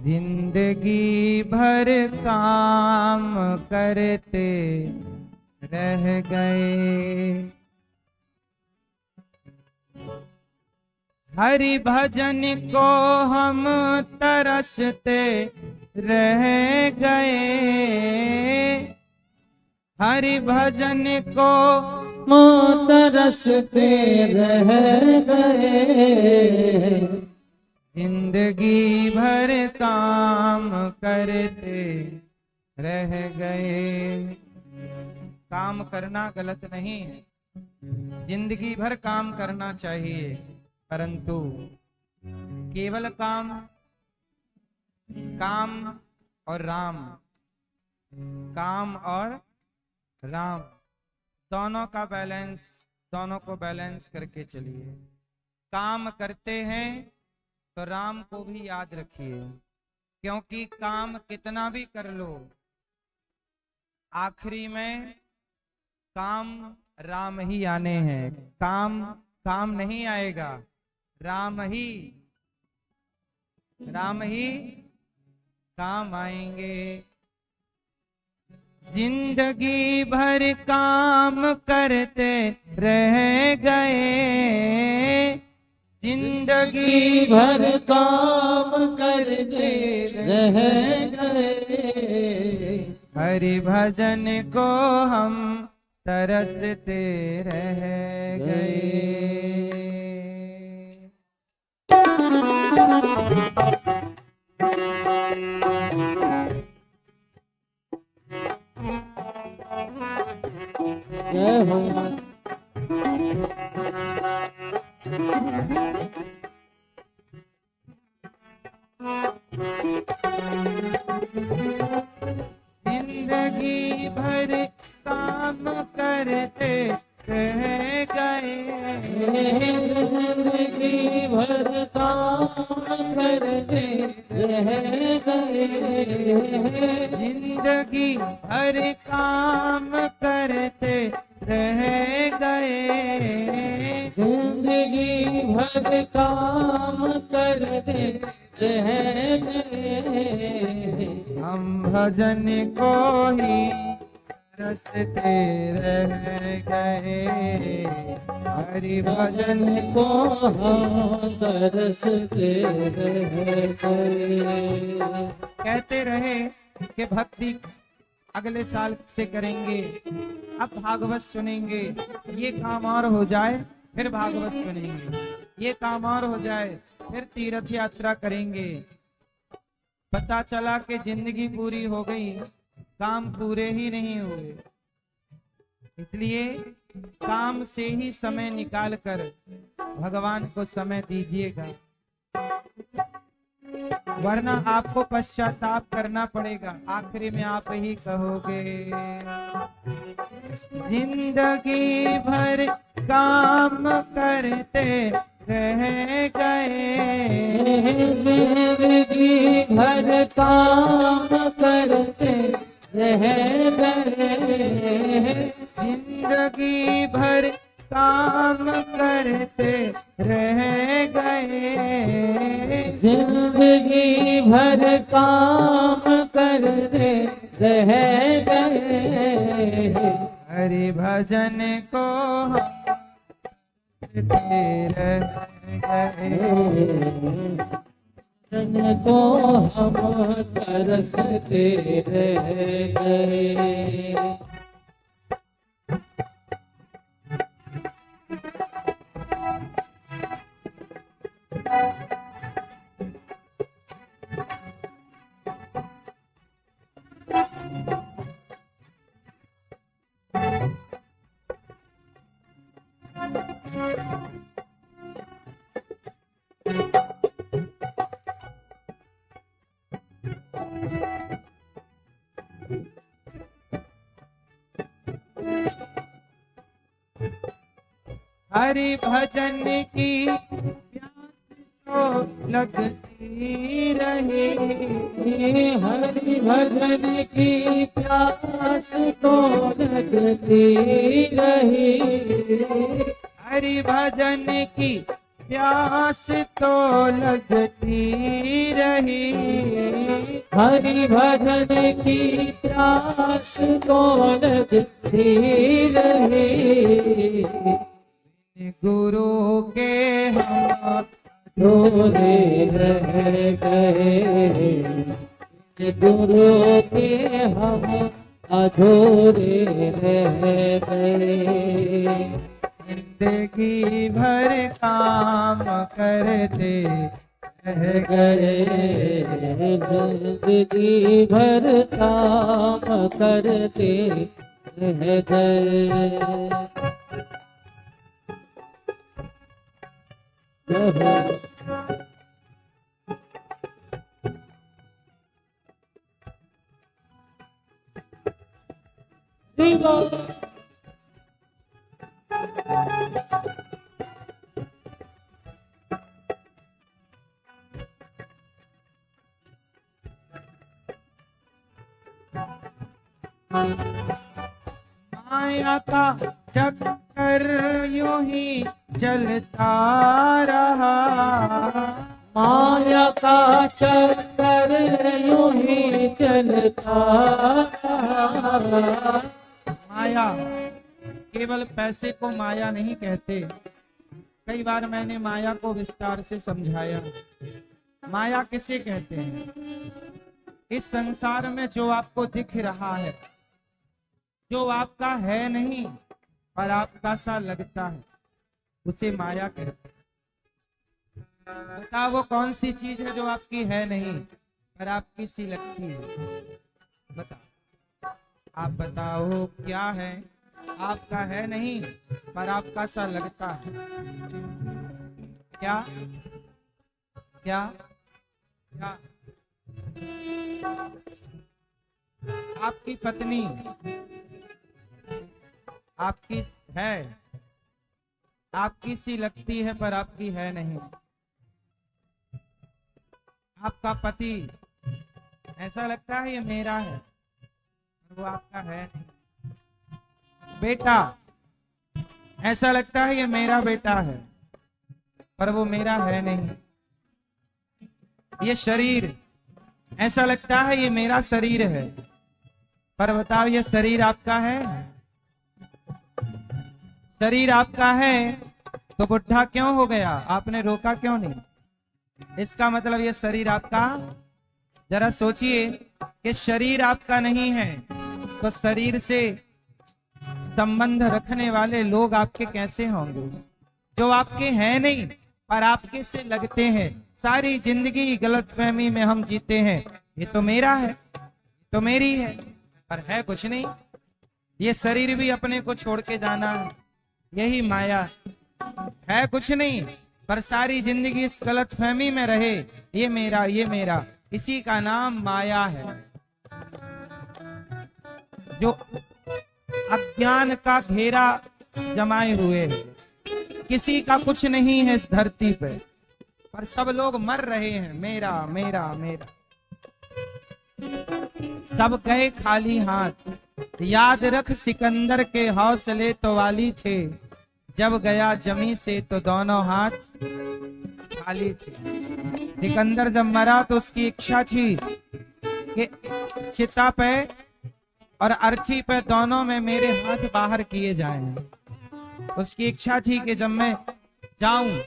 जिंदगी भर काम करते रह गए, हरि भजन को हम तरसते रह गए, हरि भजन को तरसते रह गए, जिंदगी भर काम करते रह गए। काम करना गलत नहीं है, जिंदगी भर काम करना चाहिए, परंतु केवल काम और राम, काम और राम दोनों का बैलेंस, दोनों को बैलेंस करके चलिए। काम करते हैं तो राम को भी याद रखिए, क्योंकि काम कितना भी कर लो, आखिरी में काम राम ही आने हैं। काम नहीं आएगा, राम ही काम आएंगे। जिंदगी भर काम करते रह गए, जिंदगी भर काम करते रह गए, हरि भजन को हम तरसते रह गए। जय हो। जिंदगी भर काम करते रह गए, जिंदगी भर काम करते रह गए, जिंदगी भर काम करते रह गए, जिंदगी भर काम करते रह गए, हम भजन को ही तरसते रह गए, हरि भजन को हम तरसते रह गए। कहते रहे कि भक्ति अगले साल से करेंगे, अब भागवत सुनेंगे, ये काम और हो जाए फिर भागवत सुनेंगे, ये काम और हो जाए फिर तीर्थ यात्रा करेंगे। पता चला कि जिंदगी पूरी हो गई, काम पूरे ही नहीं हुए। इसलिए काम से ही समय निकाल कर भगवान को समय दीजिएगा, वरना आपको पश्चाताप करना पड़ेगा। आखिरी में आप ही कहोगे, जिंदगी भर काम करते रह गए, जिंदगी भर काम करते रह गए, जिंदगी भर काम करते रह गए, जिंदगी भर काम करते रह गए, हरि भजन को रह गए, भजन को हम तरसते रह गए। हरि भजन की प्यास तो लगती रही, हरि भजन की प्यास तो लगती रही, हरि भजन की प्यास तो लगती रही, हरि भजन की प्यास तो लगती रहे। गुरु के हम अधूरे रह गए, गुरु के हम अधूरे रह गए। जिंदगी भर काम करते रह गए, जिंदगी भर काम करते रह गए। माया का चक्कर यूं ही चलता रहा। माया का चक्कर यूं ही चलता रहा। माया, केवल पैसे को माया नहीं कहते। कई बार मैंने माया को विस्तार से समझाया। माया किसे कहते हैं? इस संसार में जो आपको दिख रहा है, जो आपका है नहीं पर आपका सा लगता है, उसे माया कहते हैं। बताओ वो कौन सी चीज है जो आपकी है नहीं पर आपकी सी लगती है? बताओ, आप बताओ क्या है? आपका है नहीं पर आपका सा लगता है। क्या क्या क्या? आपकी पत्नी आपकी है, आपकी सी लगती है पर आपकी है नहीं। आपका पति ऐसा लगता है ये मेरा है पर वो आपका है नहीं। बेटा ऐसा लगता है ये मेरा बेटा है पर वो मेरा है नहीं। ये शरीर ऐसा लगता है ये मेरा शरीर है पर बताओ ये शरीर आपका है? शरीर आपका है तो बुढ़ा क्यों हो गया? आपने रोका क्यों नहीं? इसका मतलब ये शरीर आपका। जरा सोचिए कि शरीर आपका नहीं है तो शरीर से संबंध रखने वाले लोग आपके कैसे होंगे? जो आपके हैं नहीं पर आपके से लगते हैं। सारी जिंदगी गलतफहमी में हम जीते हैं, ये तो मेरा है, तो मेरी है, पर है कुछ नहीं। ये शरीर भी अपने को छोड़ के जाना है, यही माया है। कुछ नहीं पर सारी जिंदगी इस गलतफहमी में रहे, ये मेरा, ये मेरा। इसी का नाम माया है। जो अज्ञान का घेरा जमाए हुए है, किसी का कुछ नहीं है इस धरती पे, पर सब लोग मर रहे हैं मेरा मेरा मेरा। सब गए खाली हाथ। याद रख सिकंदर के हौसले तो वाली थे, जब गया जमी से तो दोनों हाथ खाली थे। सिकंदर जब मरा तो उसकी इच्छा थी कि चिता पे और अर्थी पे दोनों में मेरे हाथ बाहर किए जाएं। उसकी इच्छा थी कि जब मैं जाऊं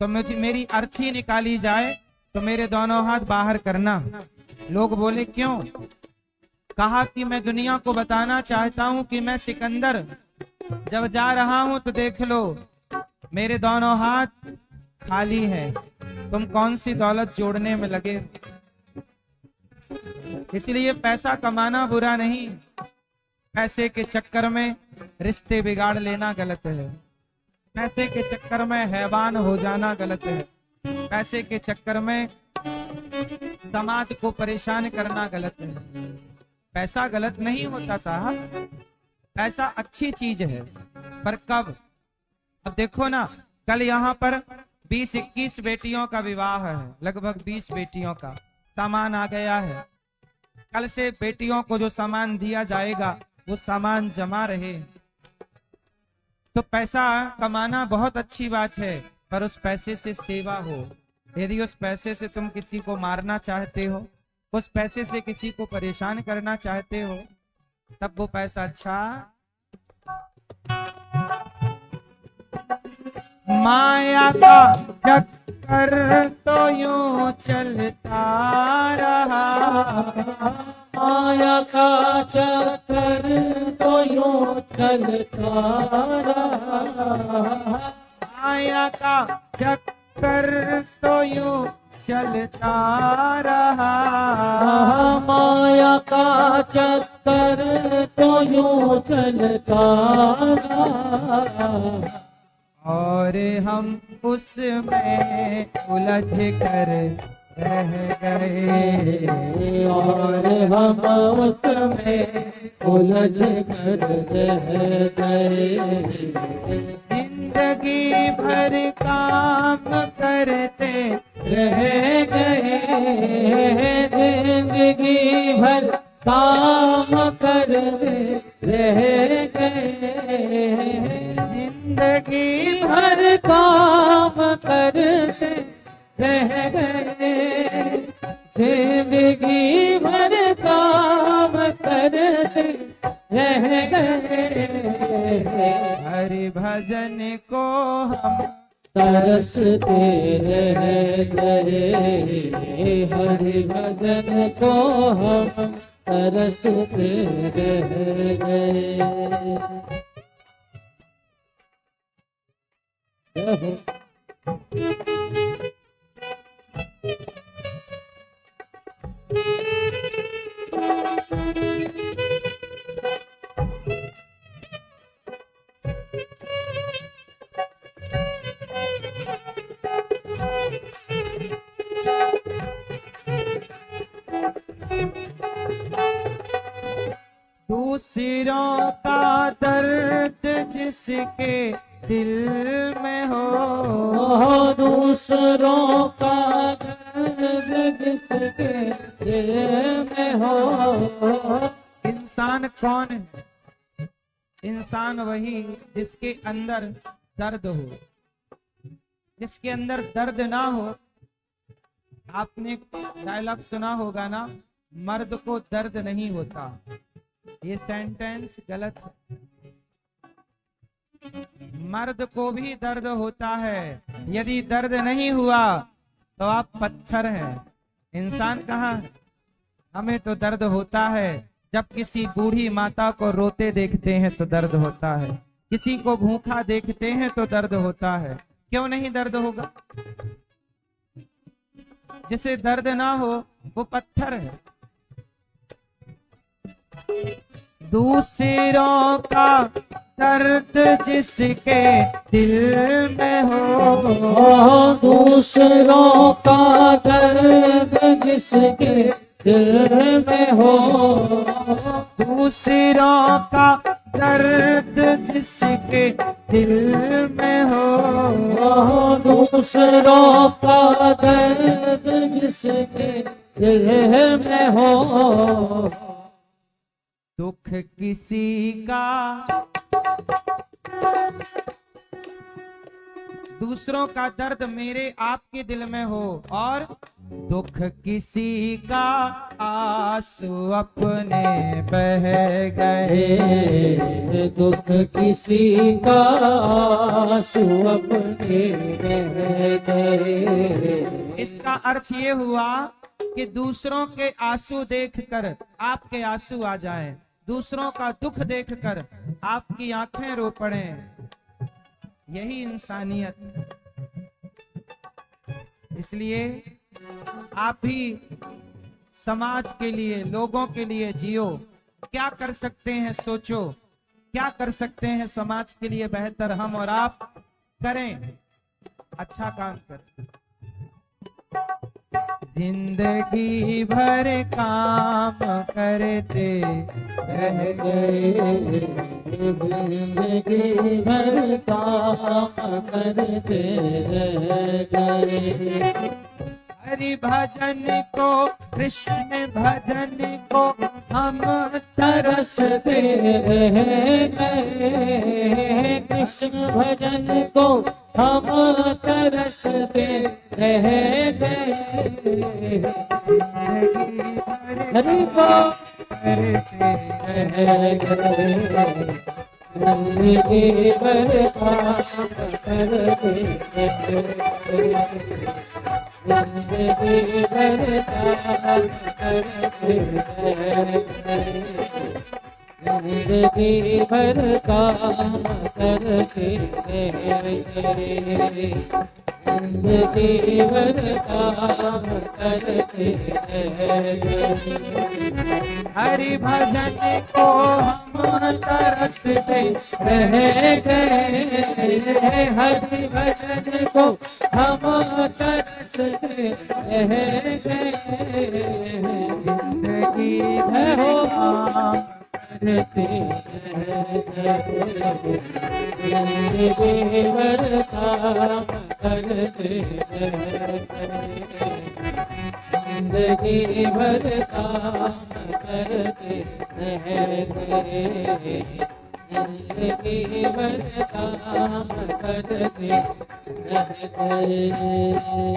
तो मुझे मेरी अर्थी निकाली जाए तो मेरे दोनों हाथ बाहर करना। लोग बोले क्यों? कहा कि मैं दुनिया को बताना चाहता हूं कि मैं सिकंदर जब जा रहा हूं तो देख लो मेरे दोनों हाथ खाली हैं। तुम कौन सी दौलत जोड़ने में लगे? इसलिए पैसा कमाना बुरा नहीं, पैसे के चक्कर में रिश्ते बिगाड़ लेना गलत है। पैसे के चक्कर में हैवान हो जाना गलत है। पैसे के चक्कर में समाज को परेशान करना गलत है। पैसा गलत नहीं होता साहब, पैसा अच्छी चीज है, पर कब? अब देखो ना, कल यहाँ पर 20-21 बेटियों का विवाह है, लगभग 20 बेटियों का सामान आ गया है। कल से बेटियों को जो सामान दिया जाएगा वो सामान जमा रहे। तो पैसा कमाना बहुत अच्छी बात है, पर उस पैसे से सेवा हो। यदि उस पैसे से तुम किसी को मारना चाहते हो उस पैसे से किसी को परेशान करना चाहते हो, तब वो पैसा अच्छा। माया का चक्कर तो यूं चलता रहा, माया का चक्कर तो यूं चलता रहा, माया का चक्कर तो यूं चलता रहा, माया का चक्कर तो यूं चलता रहा, और हम उसमें उलझ कर रह गए, और हम उसमें उलझ कर रह गए, जिंदगी भर काम करते रह गए, जिंदगी भर काम करते रह गए, जिंदगी भर काम करते रह गए, जिंदगी भर काम करते रह गए, हरि भजन को हम तरसते रह गए, हरि भजन को हम तरसते रह गए। दूसरों का दर्द जिसके दिल में हो, दूसरों का दर्द जिसके दिल में हो। इंसान कौन है? इंसान वही जिसके अंदर दर्द हो। जिसके अंदर दर्द ना हो, आपने डायलॉग सुना होगा ना, मर्द को दर्द नहीं होता। ये सेंटेंस गलत है। मर्द को भी दर्द होता है। यदि दर्द नहीं हुआ तो आप पत्थर हैं। इंसान कहाँ है? हमें तो दर्द होता है। जब किसी बूढ़ी माता को रोते देखते हैं तो दर्द होता है, किसी को भूखा देखते हैं तो दर्द होता है। क्यों नहीं दर्द होगा? जिसे दर्द ना हो वो पत्थर है। दूसरों का दर्द जिसके दिल में हो, दूसरों का दर्द जिसके दिल में हो, दूसरों का दर्द जिसके दिल में हो, दूसरों का दर्द जिसके दिल में हो। दुख किसी का, दूसरों का दर्द मेरे आपके दिल में हो, और दुख किसी का आंसू अपने बह गए, दुख किसी का आंसू अपने बह गए। इसका अर्थ ये हुआ कि दूसरों के आंसू देखकर आपके आंसू आ जाएं, दूसरों का दुख देखकर आपकी आंखें रो पड़ें। यही इंसानियत। इसलिए आप भी समाज के लिए, लोगों के लिए जियो। क्या कर सकते हैं सोचो, क्या कर सकते हैं समाज के लिए बेहतर हम और आप करें, अच्छा काम करें। जिंदगी भर काम करते रह गए, जिंदगी भर काम करते रह गए। हरि भजन को कृष्ण भजन को हम तरसते रह गए, कृष्ण भजन को हम तरसते रह गए। हरि बोल करते रह गए, जिंदगी भर काम करते रह गए, जिंदगी भर काम करते रह गए, जिंदगी भर काम करते रह गए, जिंदगी भर काम करते रह गए। हरि भजन को हम तरसते रह गए, हरि भजन को हम तरसते रह गए, जिंदगी भर काम करते रह गए, जिंदगी भर काम करते रह गए, जिंदगी भर काम करते रह गए, जिंदगी भर काम करते रह गए।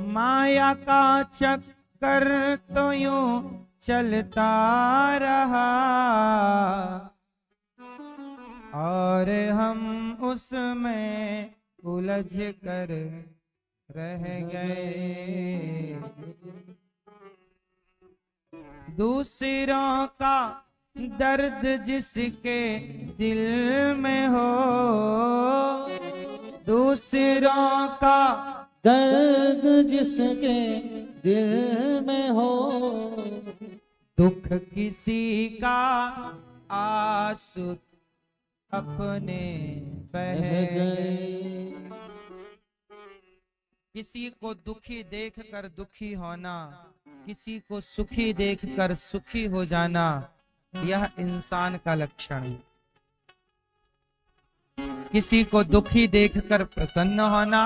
माया का चक्कर तो यूं चलता रहा और हम उसमें उलझ कर रह गए। दूसरों का दर्द जिसके दिल में हो, दूसरों का दर्द जिसके दिल में हो, दुख किसी का आंसू अपने बह गए। किसी को दुखी देखकर दुखी होना, किसी को सुखी देखकर सुखी हो जाना, यह इंसान का लक्षण है। किसी को दुखी देखकर प्रसन्न होना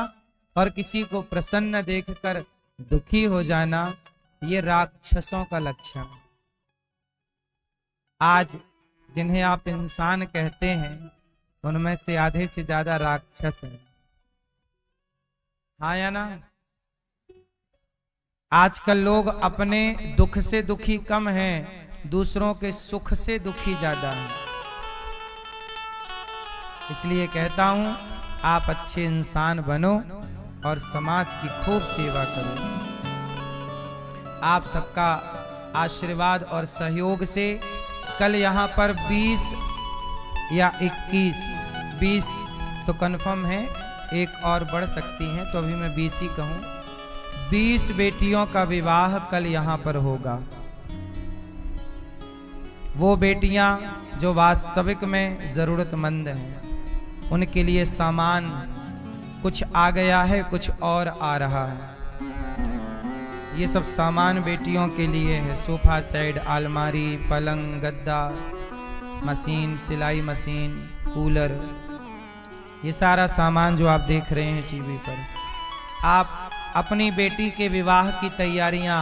और किसी को प्रसन्न देखकर दुखी हो जाना, ये राक्षसों का लक्षण है। आज जिन्हें आप इंसान कहते हैं उनमें से आधे से ज्यादा राक्षस है। हाँ या ना? आजकल लोग अपने दुख से दुखी कम हैं, दूसरों के सुख से दुखी ज्यादा हैं। इसलिए कहता हूं, आप अच्छे इंसान बनो और समाज की खूब सेवा करो। आप सबका आशीर्वाद और सहयोग से कल यहाँ पर 20 या 20 तो कंफर्म है, एक और बढ़ सकती हैं, तो अभी मैं 20 ही कहूँ। 20 बेटियों का विवाह कल यहाँ पर होगा। वो बेटियां जो वास्तविक में जरूरतमंद हैं, उनके लिए सामान कुछ आ गया है, कुछ और आ रहा है। ये सब सामान बेटियों के लिए है। सोफा सेट, अलमारी, पलंग, गद्दा, मशीन, सिलाई मशीन, कूलर, ये सारा सामान जो आप देख रहे हैं टीवी पर। आप अपनी बेटी के विवाह की तैयारियां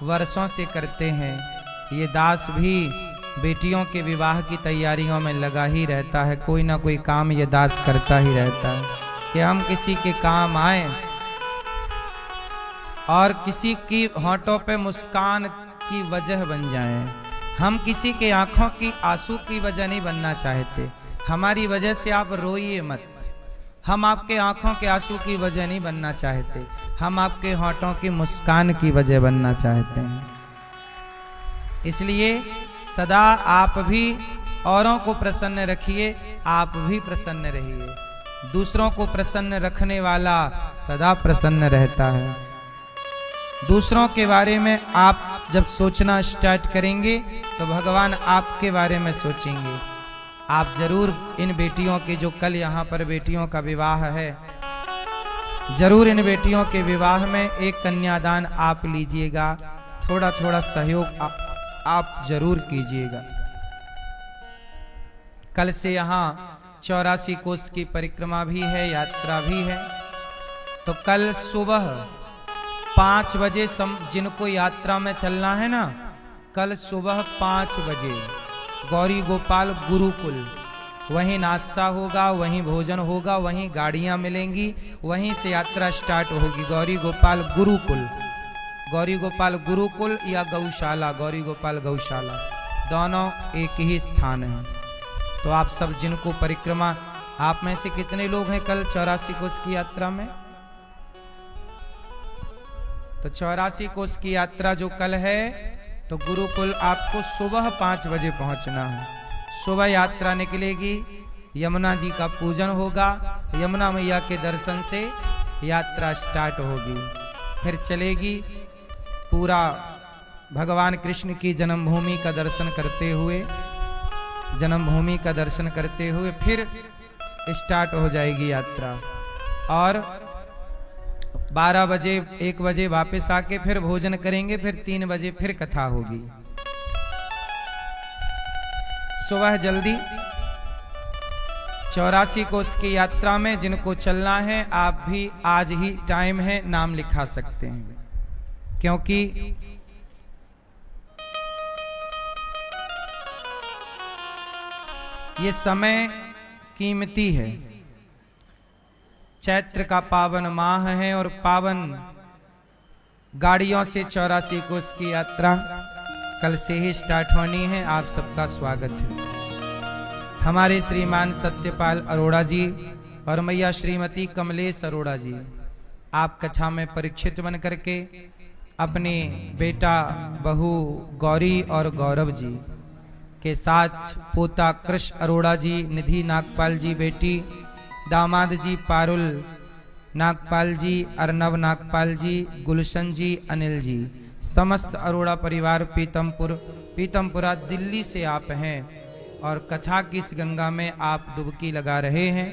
वर्षों से करते हैं। ये दास भी बेटियों के विवाह की तैयारियों में लगा ही रहता है। कोई ना कोई काम ये दास करता ही रहता है कि हम किसी के काम आए और किसी की होंठों पे मुस्कान की वजह बन जाएं। हम किसी के आंखों की आंसू की वजह नहीं बनना चाहते। हमारी वजह से आप रोइए मत। हम आपके आंखों के आंसू की वजह नहीं बनना चाहते, हम आपके होंठों की मुस्कान की वजह बनना चाहते हैं। इसलिए सदा आप भी औरों को प्रसन्न रखिए, आप भी प्रसन्न रहिए। दूसरों को प्रसन्न रखने वाला सदा प्रसन्न रहता है। दूसरों के बारे में आप जब सोचना स्टार्ट करेंगे तो भगवान आपके बारे में सोचेंगे। आप जरूर इन बेटियों के, जो कल यहाँ पर बेटियों का विवाह है, जरूर इन बेटियों के विवाह में एक कन्यादान आप लीजिएगा। थोड़ा थोड़ा सहयोग आप जरूर कीजिएगा। कल से यहाँ 84 कोस की परिक्रमा भी है, यात्रा भी है। तो कल सुबह 5 बजे जिनको यात्रा में चलना है ना, कल सुबह 5 बजे गौरी गोपाल गुरुकुल, वहीं नाश्ता होगा, वहीं भोजन होगा, वहीं गाड़ियां मिलेंगी, वहीं से यात्रा स्टार्ट होगी। गौरी गोपाल गुरुकुल, गौरी गोपाल गुरुकुल या गौशाला, गौरी गोपाल गौशाला दोनों एक ही स्थान है। तो आप सब जिनको परिक्रमा, आप में से कितने लोग हैं कल 84 कोस की यात्रा में? तो 84 कोस की यात्रा जो कल है, तो गुरुकुल आपको सुबह 5 बजे पहुंचना है। सुबह यात्रा निकलेगी, यमुना जी का पूजन होगा, यमुना मैया के दर्शन से यात्रा स्टार्ट होगी, फिर चलेगी पूरा भगवान कृष्ण की जन्मभूमि का दर्शन करते हुए, जन्मभूमि का दर्शन करते हुए फिर स्टार्ट हो जाएगी यात्रा। और 12 बजे 1 बजे वापस आके फिर भोजन करेंगे, फिर 3 बजे फिर कथा होगी। सुबह जल्दी 84 कोस की यात्रा में जिनको चलना है, आप भी आज ही टाइम है, नाम लिखा सकते हैं, क्योंकि ये समय कीमती है। चैत्र का पावन माह है और पावन गाड़ियों से 84 कोस की यात्रा कल से ही स्टार्ट होनी है। आप सबका स्वागत है। हमारे श्रीमान सत्यपाल अरोड़ा जी और मैया श्रीमती कमलेश अरोड़ा जी, आप कथा में परीक्षित बन करके अपने बेटा बहू गौरी और गौरव जी के साथ पोता कृष्ण अरोड़ा जी, निधि नागपाल जी बेटी, दामाद जी पारुल नागपाल जी, अर्नव नागपाल जी, गुलशन जी, अनिल जी, समस्त अरोड़ा परिवार पीतमपुरा दिल्ली से आप हैं और कथा की इस गंगा में आप डुबकी लगा रहे हैं।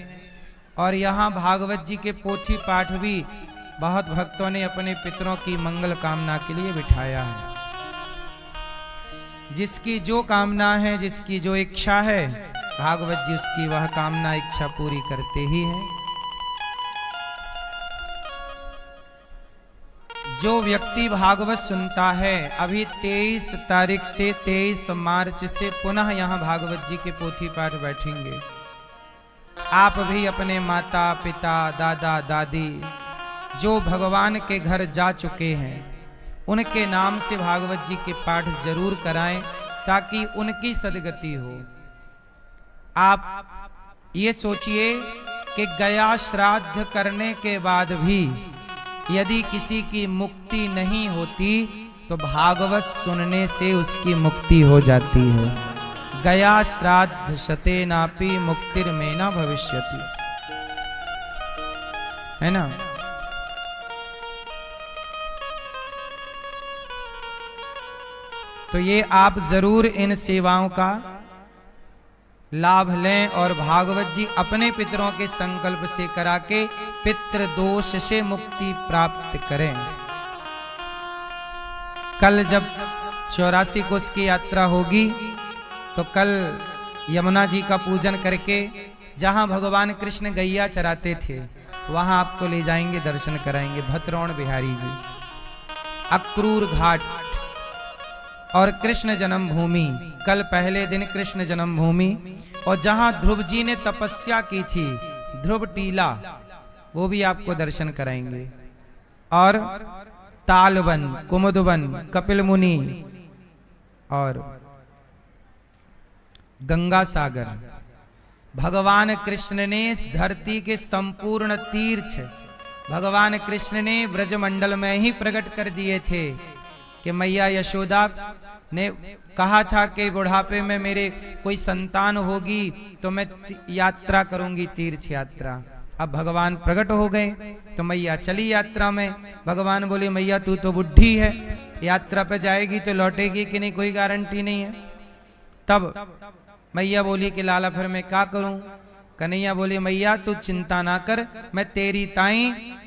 और यहाँ भागवत जी के पोथी पाठ भी बहुत भक्तों ने अपने पितरों की मंगल कामना के लिए बिठाया है। जिसकी जो कामना है, जिसकी जो इच्छा है, भागवत जी उसकी वह कामना इच्छा पूरी करते ही हैं। जो व्यक्ति भागवत सुनता है, अभी 23 तारीख से 23 मार्च से पुनः यहाँ भागवत जी के पोथी पाठ बैठेंगे। आप भी अपने माता पिता दादा दादी जो भगवान के घर जा चुके हैं, उनके नाम से भागवत जी के पाठ जरूर कराएं, ताकि उनकी सदगति हो। आप ये सोचिए कि गया श्राद्ध करने के बाद भी यदि किसी की मुक्ति नहीं होती, तो भागवत सुनने से उसकी मुक्ति हो जाती है। गया श्राद्ध शते नापि मुक्तिर्मे न भविष्यति, है ना। तो ये आप जरूर इन सेवाओं का लाभ लें और भागवत जी अपने पितरों के संकल्प से करा के पितृ दोष से मुक्ति प्राप्त करें। कल जब 84 कोस की यात्रा होगी, तो कल यमुना जी का पूजन करके जहां भगवान कृष्ण गैया चराते थे, वहां आपको ले जाएंगे, दर्शन कराएंगे। भद्रौण बिहारी जी, अक्रूर घाट और कृष्ण जन्मभूमि, कल पहले दिन कृष्ण जन्मभूमि, और जहां ध्रुव जी ने तपस्या की थी, ध्रुव टीला, वो भी आपको दर्शन कराएंगे। और तालवन, कुमुदवन, कपिल मुनि और गंगा सागर, भगवान कृष्ण ने धरती के संपूर्ण तीर्थ भगवान कृष्ण ने ब्रजमंडल में ही प्रकट कर दिए थे। कि मैया यशोदा ने कहा था कि बुढ़ापे में मेरे कोई संतान होगी तो मैं यात्रा करूंगी, तीर्थ यात्रा। अब भगवान प्रकट हो गए तो मैया चली यात्रा में। भगवान बोले मैया तू तो बुढ़ी है, यात्रा पे जाएगी तो लौटेगी कि नहीं, कोई गारंटी नहीं है। तब मैया बोली कि लाला फिर मैं क्या करूं। कन्हैया बोले मैया तू चिंता ना कर, मैं तेरी ताई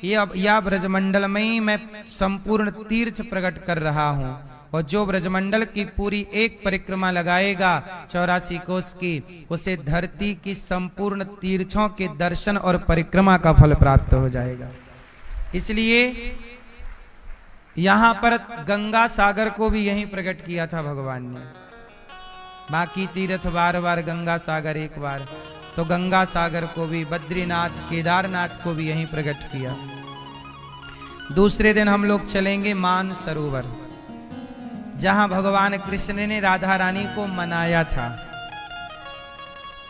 या ब्रजमंडल में ही मैं संपूर्ण तीर्थ प्रकट कर रहा हूं। और जो ब्रजमंडल की पूरी एक परिक्रमा लगाएगा 84 कोस की, उसे धरती की संपूर्ण तीर्थों के दर्शन और परिक्रमा का फल प्राप्त हो जाएगा। इसलिए यहां पर गंगा सागर को भी यहीं प्रकट किया था भगवान ने। बाकी तीर्थ बार बार, गंगा सागर एक बार, तो गंगा सागर को भी, बद्रीनाथ केदारनाथ को भी यहीं प्रकट किया। दूसरे दिन हम लोग चलेंगे मान सरोवर, जहां भगवान कृष्ण ने राधा रानी को मनाया था,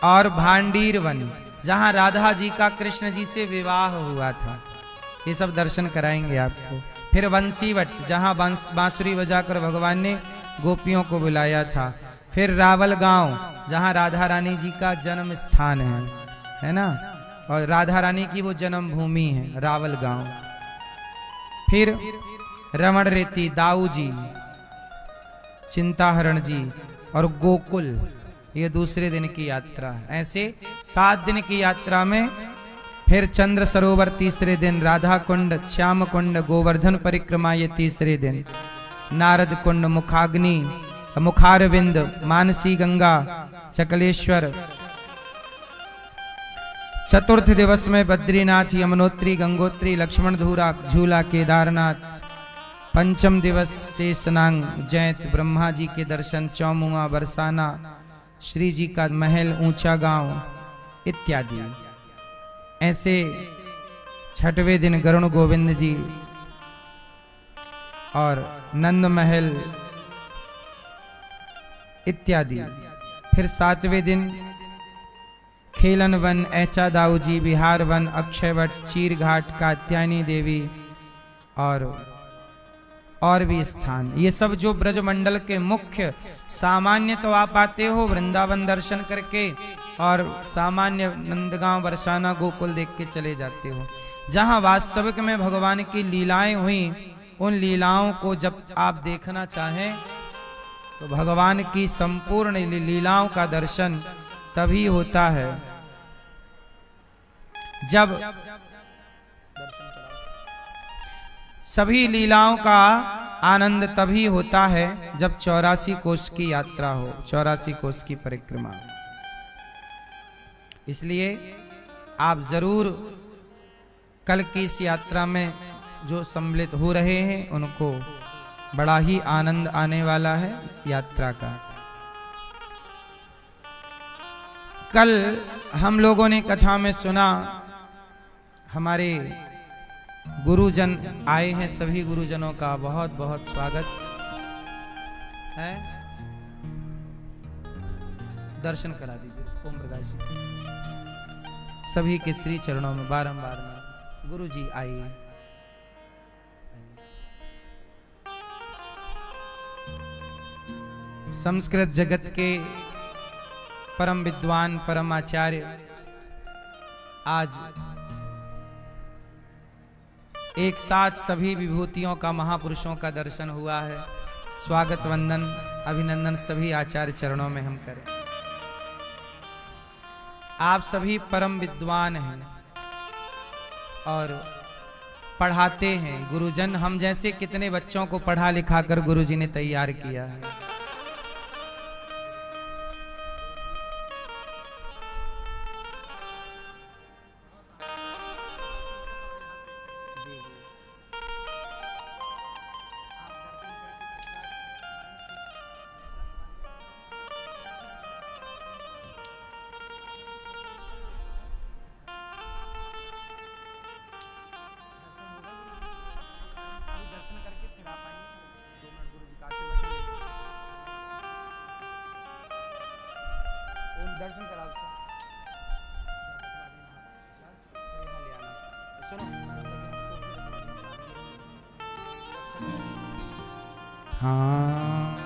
और भांडीर वन, जहां राधा जी का कृष्ण जी से विवाह हुआ था। ये सब दर्शन कराएंगे आपको। फिर बंसीवट, जहां बांसुरी बजाकर भगवान ने गोपियों को बुलाया था। फिर रावल गांव, जहां राधा रानी जी का जन्म स्थान है ना, और राधा रानी की वो जन्म भूमि है, रावल गांव। फिर रमण रेती, दाऊ जी, चिंताहरण जी और गोकुल, ये दूसरे दिन की यात्रा है। ऐसे 7 दिन की यात्रा में फिर चंद्र सरोवर तीसरे दिन, राधा कुंड, श्याम कुंड, गोवर्धन परिक्रमा ये तीसरे दिन, नारद कुंड, मुखाग्नि, मुखारविंद, मानसी गंगा, चकलेश्वर। चतुर्थ दिवस में बद्रीनाथ, यमुनोत्री, गंगोत्री, लक्ष्मण धूरा, झूला, केदारनाथ। पंचम दिवस से स्नान, जैत, ब्रह्मा जी के दर्शन, चौमुआ, बरसाना, श्री जी का महल, ऊंचा गांव इत्यादि। ऐसे छठवें दिन गरुण गोविंद जी और नंद महल इत्यादि। फिर 7वें दिन खेलन वन, ऐचा दाऊ जी, बिहार वन, अक्षयवट, चीर घाट, कात्यायनी देवी और भी स्थान। ये सब जो ब्रजमंडल के मुख्य, सामान्य तो आप आते हो वृंदावन दर्शन करके, और सामान्य नंदगांव, बरसाना, गोकुल देख के चले जाते हो। जहां वास्तविक में भगवान की लीलाएं हुई, उन लीलाओं को जब आप देखना चाहें तो भगवान की संपूर्ण लीलाओं का दर्शन तभी होता है जब सभी लीलाओं का आनंद तभी होता है जब 84 कोस की यात्रा हो, 84 कोस की परिक्रमा। इसलिए आप जरूर कल की इस यात्रा में जो सम्मिलित हो रहे हैं, उनको बड़ा ही आनंद आने वाला है यात्रा का। कल हम लोगों ने कथा में सुना, हमारे गुरुजन आए हैं, सभी गुरुजनों का बहुत बहुत स्वागत है। दर्शन करा दीजिए ओम प्रकाश जी, सभी के श्री चरणों में बारंबार में। गुरु जी आइए। संस्कृत जगत के परम विद्वान, परम आचार्य, आज एक साथ सभी विभूतियों का, महापुरुषों का दर्शन हुआ है। स्वागत, वंदन, अभिनंदन सभी आचार्य चरणों में हम करें। आप सभी परम विद्वान हैं और पढ़ाते हैं। गुरुजन, हम जैसे कितने बच्चों को पढ़ा लिखा कर गुरुजी ने तैयार किया है। दर्शन कराओ। हाँ,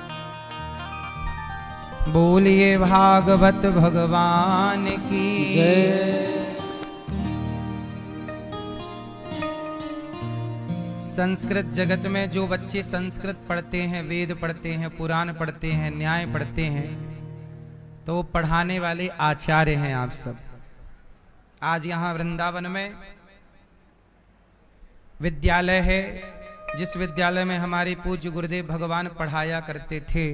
बोलिए भागवत भगवान की जय। संस्कृत जगत में जो बच्चे संस्कृत पढ़ते हैं, वेद पढ़ते हैं, पुराण पढ़ते हैं, न्याय पढ़ते हैं, तो वो पढ़ाने वाले आचार्य हैं आप सब। आज यहाँ वृंदावन में विद्यालय है, जिस विद्यालय में हमारे पूज्य गुरुदेव भगवान पढ़ाया करते थे,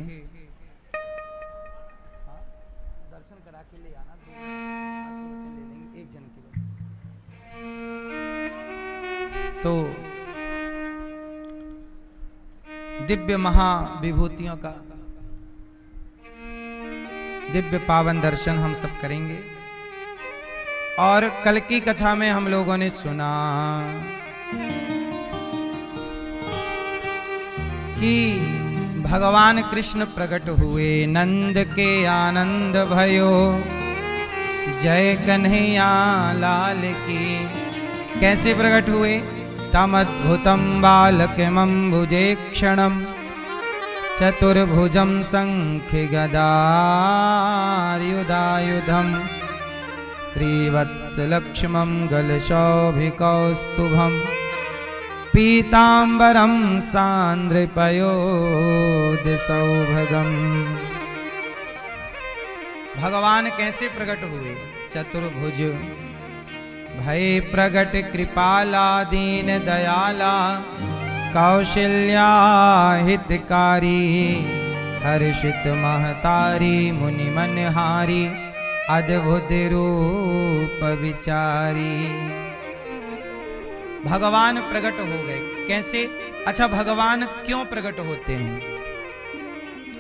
दर्शन करा के ले आना, आशीर्वचन ले लेंगे एक जन की बस। तो दिव्य महाविभूतियों का दिव्य पावन दर्शन हम सब करेंगे। और कल की कथा में हम लोगों ने सुना कि भगवान कृष्ण प्रकट हुए, नंद के आनंद भयो, जय कन्हैया लाल की। कैसे प्रकट हुए? तमद्भुतं बालकमम्बुजे क्षणं, चतुर्भुजं शंखि गदायुधायुधं, श्रीवत्सलक्ष्मं गलशोभिकौस्तुभं, पीताम्बरं सान्द्रपयोधसौभगम्। भगवान कैसे प्रकट हुए? चतुर्भुज भय प्रगट कृपाला, दीन दयाला, कौशल्या हितकारी, हर्षित महतारी, मुनि मनहारी, अद्भुत रूप विचारी। भगवान प्रकट हो गए। कैसे? अच्छा, भगवान क्यों प्रकट होते हैं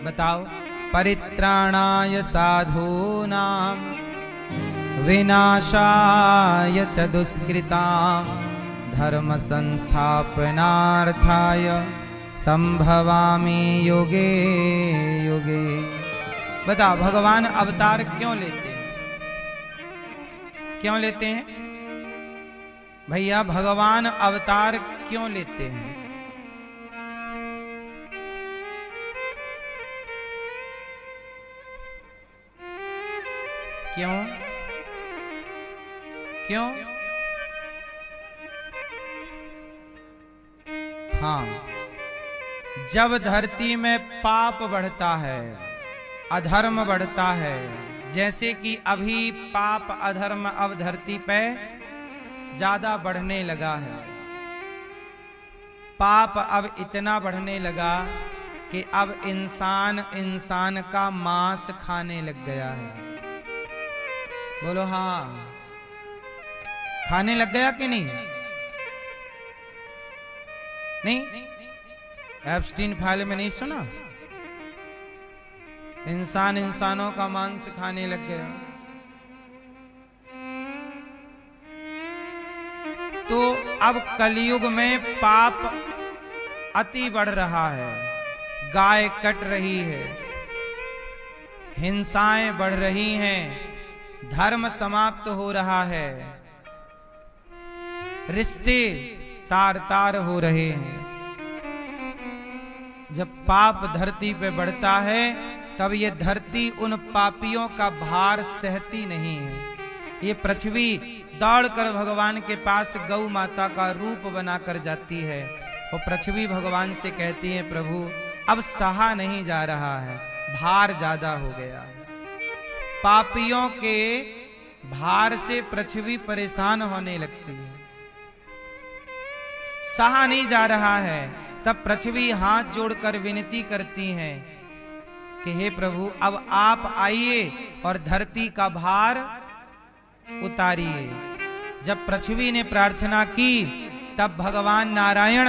बताओ? परित्राणाय साधूनां, विनाशाय च दुष्कृतां, धर्म संस्थापनार्थाय संभवामि युगे युगे। बताओ, भगवान अवतार क्यों लेते हैं? क्यों लेते हैं भैया? भगवान अवतार क्यों लेते हैं? क्यों? क्यों? हाँ, जब धरती में पाप बढ़ता है, अधर्म बढ़ता है, जैसे कि अभी पाप अधर्म अब धरती पे ज्यादा बढ़ने लगा है। पाप अब इतना बढ़ने लगा कि अब इंसान का मांस खाने लग गया है। बोलो हाँ, खाने लग गया कि नहीं? नहीं? एप्स्टीन फाइल में नहीं सुना? इंसानों का मांस खाने लग गया। तो अब कलयुग में पाप अति बढ़ रहा है, गाय कट रही है, हिंसाएं बढ़ रही हैं, धर्म समाप्त हो रहा है, रिश्ते तार तार हो रहे हैं। जब पाप धरती पे बढ़ता है तब ये धरती उन पापियों का भार सहती नहीं है। ये पृथ्वी दौड़कर भगवान के पास गौ माता का रूप बनाकर जाती है और पृथ्वी भगवान से कहती है, प्रभु अब सहा नहीं जा रहा है, भार ज्यादा हो गया है। पापियों के भार से पृथ्वी परेशान होने लगती है, सहा नहीं जा रहा है। तब पृथ्वी हाथ जोड़कर विनती करती है कि हे प्रभु अब आप आइए और धरती का भार उतारिए। जब पृथ्वी ने प्रार्थना की तब भगवान नारायण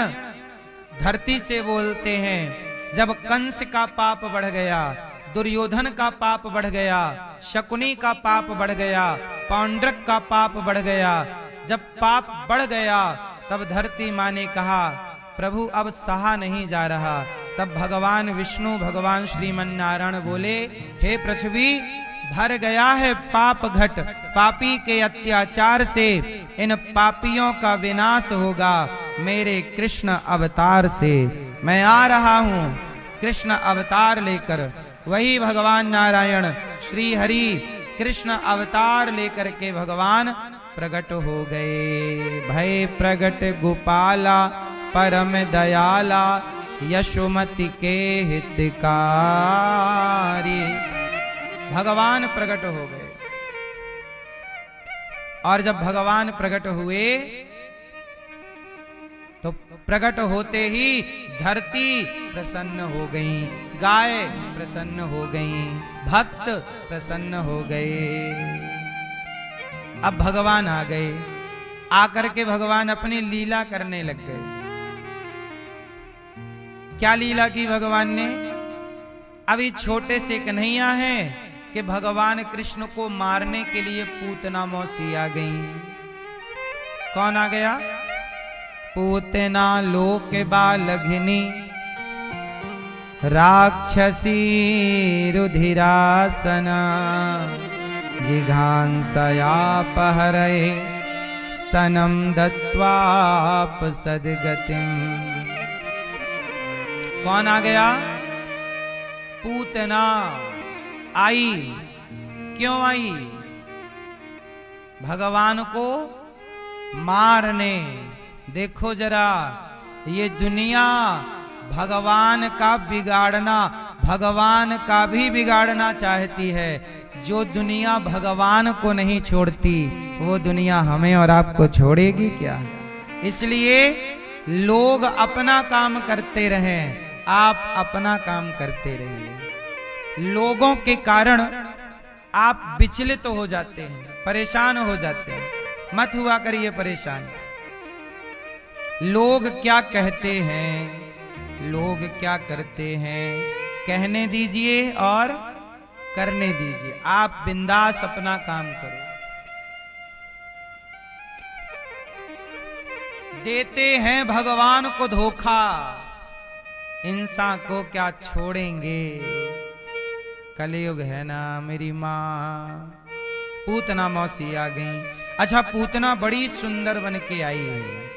धरती से बोलते हैं, जब कंस का पाप बढ़ गया, दुर्योधन का पाप बढ़ गया, शकुनी का पाप बढ़ गया, पौंड्रक का पाप बढ़ गया, जब पाप बढ़ गया तब धरती माँ ने कहा, प्रभु अब सहा नहीं जा रहा। तब भगवान विष्णु, भगवान श्रीमन्नारायण बोले, हे पृथ्वी भर गया है पाप घट, पापी के अत्याचार से इन पापियों का विनाश होगा मेरे कृष्ण अवतार से। मैं आ रहा हूँ कृष्ण अवतार लेकर। वही भगवान नारायण श्री हरि कृष्ण अवतार लेकर के भगवान प्रकट हो गए। भय प्रगट गोपाला, परम दयाला, यशोमति के हितकारी। भगवान प्रकट हो गए। और जब भगवान प्रकट हुए तो प्रकट होते ही धरती प्रसन्न हो गई, गाय प्रसन्न हो गई, भक्त प्रसन्न हो गए। अब भगवान आ गए, आकर के भगवान अपनी लीला करने लग गए। क्या लीला की भगवान ने? अभी छोटे से कन्हैया हैं कि भगवान कृष्ण को मारने के लिए पूतना मौसी आ गई। कौन आ गया? पूतना लोक बालघिनी राक्षसी रुधिरासना जिघांसया पहरये स्तनम दत्वाप सदगतिम। कौन आ गया? पूतना आई। क्यों आई? भगवान को मारने। देखो जरा, ये दुनिया भगवान का बिगाड़ना, भगवान का भी बिगाड़ना चाहती है। जो दुनिया भगवान को नहीं छोड़ती, वो दुनिया हमें और आपको छोड़ेगी क्या? इसलिए लोग अपना काम करते रहें, आप अपना काम करते रहिए। लोगों के कारण आप विचलित हो जाते हैं, परेशान हो जाते हैं। मत हुआ करिए परेशान। लोग क्या कहते हैं, लोग क्या करते हैं, कहने दीजिए और करने दीजिए। आप बिंदास अपना काम करो। देते हैं भगवान को धोखा, इंसान को क्या छोड़ेंगे। कलयुग है ना मेरी माँ। पूतना मौसी आ गई। अच्छा, पूतना बड़ी सुंदर बन के आई है,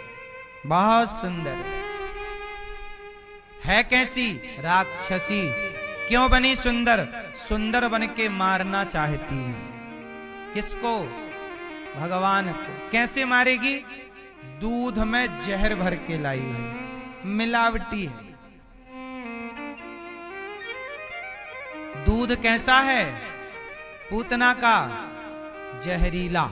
बहुत सुंदर है। कैसी? राक्षसी। क्यों बनी सुंदर? सुंदर बन के मारना चाहती है। किसको? भगवान को। कैसे मारेगी? दूध में जहर भर के लाई है, मिलावटी है। दूध कैसा है पूतना का? जहरीला।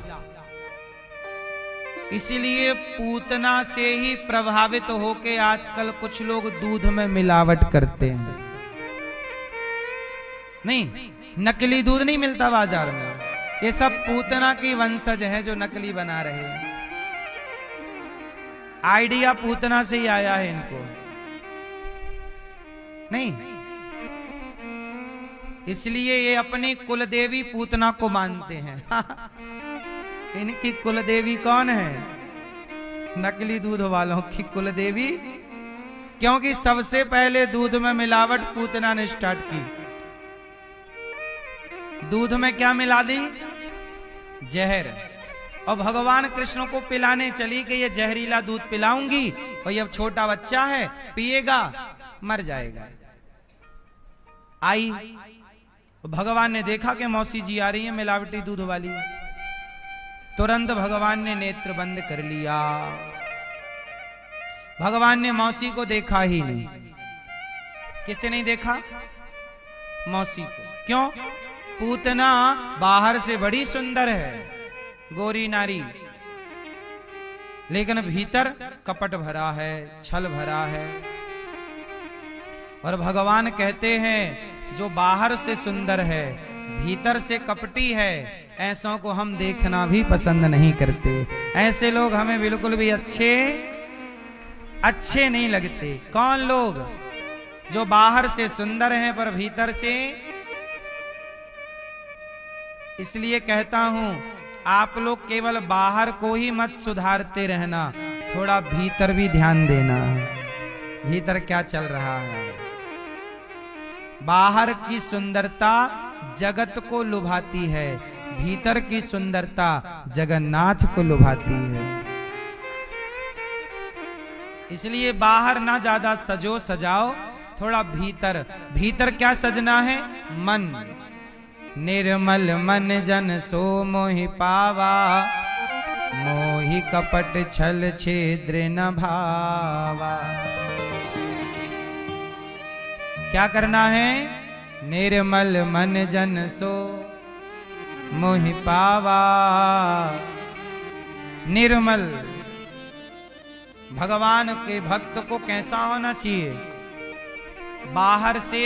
इसीलिए पूतना से ही प्रभावित होके आजकल कुछ लोग दूध में मिलावट करते हैं। नहीं, नकली दूध नहीं मिलता बाजार में। ये सब पूतना की वंशज है जो नकली बना रहे हैं। आइडिया पूतना से ही आया है इनको। नहीं, इसलिए ये अपनी कुलदेवी पूतना को मानते हैं। इनकी कुलदेवी कौन है? नकली दूध वालों की कुलदेवी। क्योंकि सबसे पहले दूध में मिलावट पूतना ने स्टार्ट की। दूध में क्या मिला दी? जहर। और भगवान कृष्ण को पिलाने चली कि ये जहरीला दूध पिलाऊंगी और ये छोटा बच्चा है, पिएगा मर जाएगा। आई, भगवान ने देखा कि मौसी जी आ रही है मिलावटी दूध वाली। तुरंत भगवान ने नेत्र बंद कर लिया। भगवान ने मौसी को देखा ही नहीं। किसे नहीं देखा? मौसी को। क्यों? पूतना बाहर से बड़ी सुंदर है, गोरी नारी, लेकिन भीतर कपट भरा है, छल भरा है। और भगवान कहते हैं जो बाहर से सुंदर है भीतर से कपटी है, ऐसों को हम देखना भी पसंद नहीं करते। ऐसे लोग हमें बिल्कुल भी अच्छे नहीं लगते। कौन लोग? जो बाहर से सुंदर हैं पर भीतर से। इसलिए कहता हूं आप लोग केवल बाहर को ही मत सुधारते रहना, थोड़ा भीतर भी ध्यान देना। भीतर क्या चल रहा है? बाहर की सुंदरता जगत को लुभाती है, भीतर की सुंदरता जगन्नाथ को लुभाती है। इसलिए बाहर ना ज्यादा सजो सजाओ, थोड़ा भीतर। भीतर क्या सजना है? मन। निर्मल मन जन सो मोहि पावा, मोहि कपट छल छिद्र न भावा। क्या करना है? निर्मल मन जन सो मोहि पावा। निर्मल भगवान के भक्त को कैसा होना चाहिए? बाहर से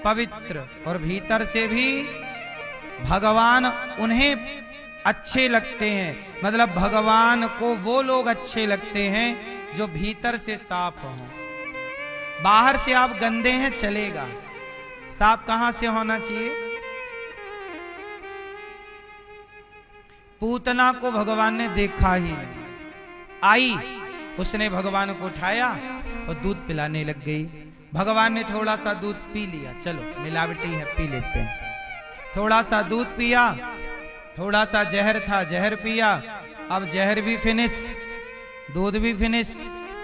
पवित्र और भीतर से भी भगवान उन्हें अच्छे लगते हैं। मतलब भगवान को वो लोग अच्छे लगते हैं जो भीतर से साफ हों। बाहर से आप गंदे हैं चलेगा, साफ कहां से होना चाहिए? पूतना को भगवान ने देखा ही नहीं, आई उसने भगवान को उठाया और दूध पिलाने लग गई। भगवान ने थोड़ा सा दूध पी लिया, चलो मिलावटी है पी लेते हैं। थोड़ा सा दूध पिया, थोड़ा सा जहर था जहर पिया, अब जहर भी फिनिश, दूध भी फिनिश।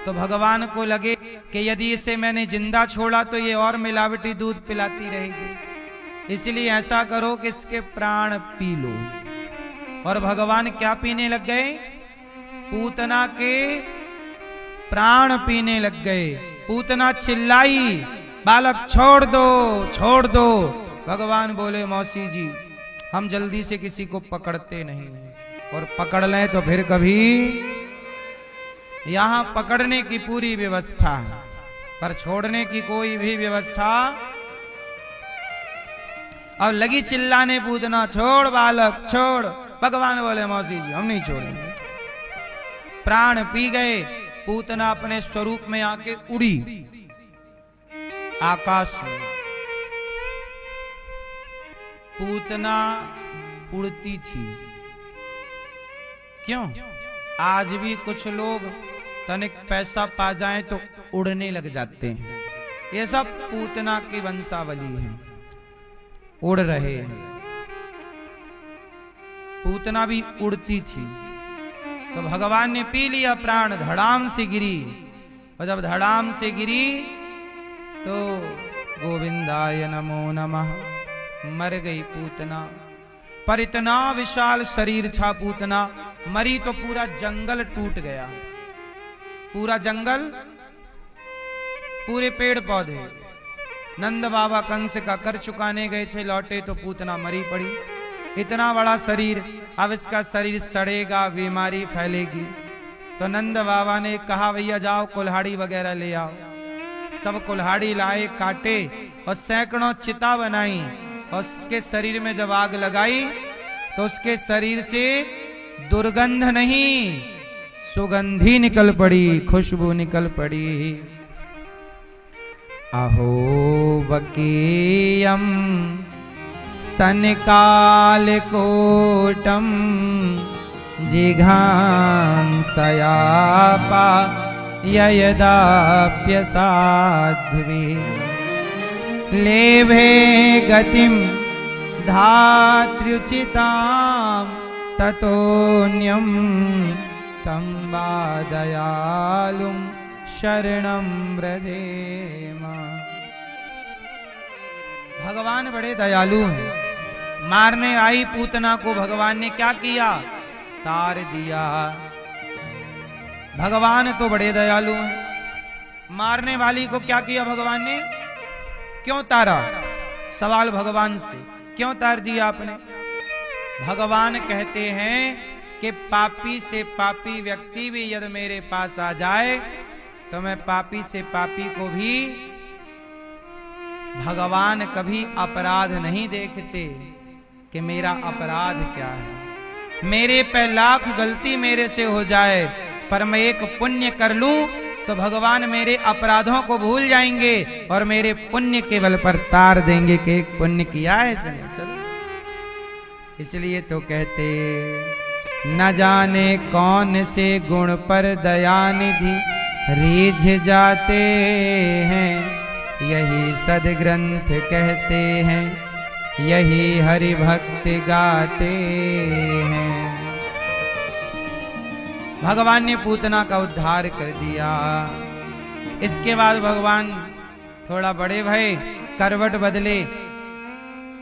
तो भगवान को लगे कि यदि इसे मैंने जिंदा छोड़ा तो ये और मिलावटी दूध पिलाती रहेगी, इसलिए ऐसा करो कि इसके प्राण पी लो। और भगवान क्या पीने लग गए? पूतना के प्राण पीने लग गए। पूतना चिल्लाई, बालक छोड़ दो छोड़ दो। भगवान बोले मौसी जी हम जल्दी से किसी को पकड़ते नहीं हैं, और पकड़ लें तो फिर कभी, यहां पकड़ने की पूरी व्यवस्था है पर छोड़ने की कोई भी व्यवस्था। और लगी चिल्लाने पूतना, छोड़ बालक छोड़। भगवान बोले मौसी जी हम नहीं छोड़ेंगे। प्राण पी गए। पूतना अपने स्वरूप में आके उड़ी आकाश में। पूतना उड़ती थी। क्यों? आज भी कुछ लोग तनिक पैसा पा जाएं तो उड़ने लग जाते हैं। ये सब पूतना की वंशावली है, उड़ रहे हैं। पूतना भी उड़ती थी। तो भगवान ने पी लिया प्राण, धड़ाम से गिरी। और जब धड़ाम से गिरी तो गोविंदाय नमो नमः, मर गई पूतना। पर इतना विशाल शरीर था पूतना, मरी तो पूरा जंगल टूट गया। पूरा जंगल, पूरे पेड़ पौधे। नंद बाबा कंस का कर चुकाने गए थे, लौटे तो पूतना मरी पड़ी। इतना बड़ा शरीर, अब इसका शरीर सड़ेगा, बीमारी फैलेगी। तो नंद बाबा ने कहा भैया जाओ कुल्हाड़ी वगैरह ले आओ। सब कुल्हाड़ी लाए, काटे और सैकड़ों चिता बनाई। और उसके शरीर में जब आग लगाई तो उसके शरीर से दुर्गंध नहीं सुगंधी निकल पड़ी, खुशबू निकल पड़ी। अहो वकीयम स्तनकालकोटम जिघांसयापा ययदाप्यसाध्वी लेभे गतिम धात्र्युचितां ततोऽन्यं तं वा दयालुं शरणं व्रजेम। भगवान बड़े दयालु हैं। मारने आई पूतना को भगवान ने क्या किया? तार दिया। भगवान तो बड़े दयालु हैं। मारने वाली को क्या किया भगवान ने? क्यों तारा? सवाल भगवान से, क्यों तार दिया आपने? भगवान कहते हैं कि पापी से पापी व्यक्ति भी यदि मेरे पास आ जाए तो मैं पापी से पापी को भी, भगवान कभी अपराध नहीं देखते कि मेरा अपराध क्या है। मेरे पे लाख गलती मेरे से हो जाए पर मैं एक पुण्य कर लूं तो भगवान मेरे अपराधों को भूल जाएंगे और मेरे पुण्य के बल पर तार देंगे कि एक पुण्य किया है इसने। चलो, इसलिए तो कहते न जाने कौन से गुण पर दयानिधि रीझ जाते हैं, यही सदग्रंथ कहते हैं, यही हरि भक्त गाते हैं। भगवान ने पूतना का उद्धार कर दिया। इसके बाद भगवान थोड़ा बड़े भये, करवट बदले।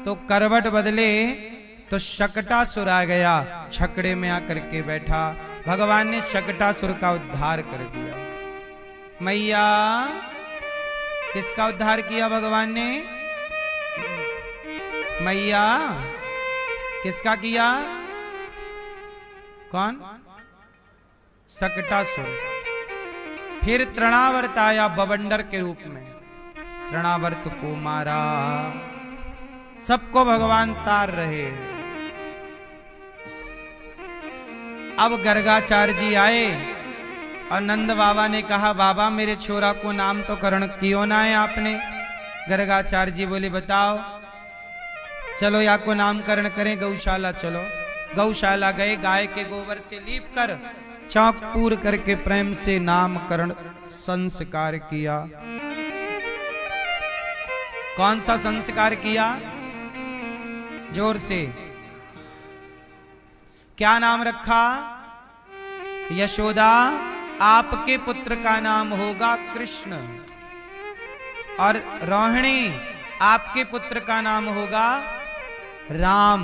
तो करवट बदले तो शकटासुर आ गया, छकड़े में आकर के बैठा। भगवान ने शकटासुर का उद्धार कर दिया। मैया, किसका उद्धार किया भगवान ने? मैया, किसका किया? कौन? शकटासुर। फिर तृणावर्त आया बवंडर के रूप में, तृणावर्त को मारा, सबको भगवान तार रहे। अब गर्गाचार्य जी आए और नंद बाबा ने कहा, बाबा मेरे छोरा को नाम तो करण क्यों ना है आपने? गर्गाचार्य जी बोले, बताओ। चलो या को नामकरण करें, गौशाला चलो। गौशाला गए, गाय के गोबर से लीप कर चौक पूर करके प्रेम से नामकरण संस्कार किया। कौन सा संस्कार किया? जोर से। क्या नाम रखा? यशोदा, आपके पुत्र का नाम होगा कृष्ण, और रोहिणी आपके पुत्र का नाम होगा राम,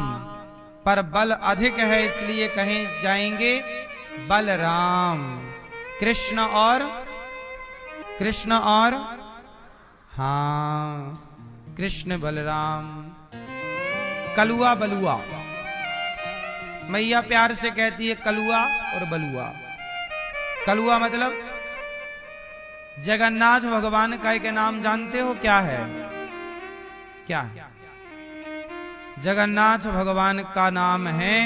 पर बल अधिक है इसलिए कहे जाएंगे बलराम। कृष्ण और हाँ, कृष्ण बलराम। कलुआ बलुआ, मैया प्यार से कहती है कलुआ और बलुआ। कलुआ मतलब जगन्नाथ भगवान का एक नाम जानते हो क्या है? क्या है? जगन्नाथ भगवान का नाम है,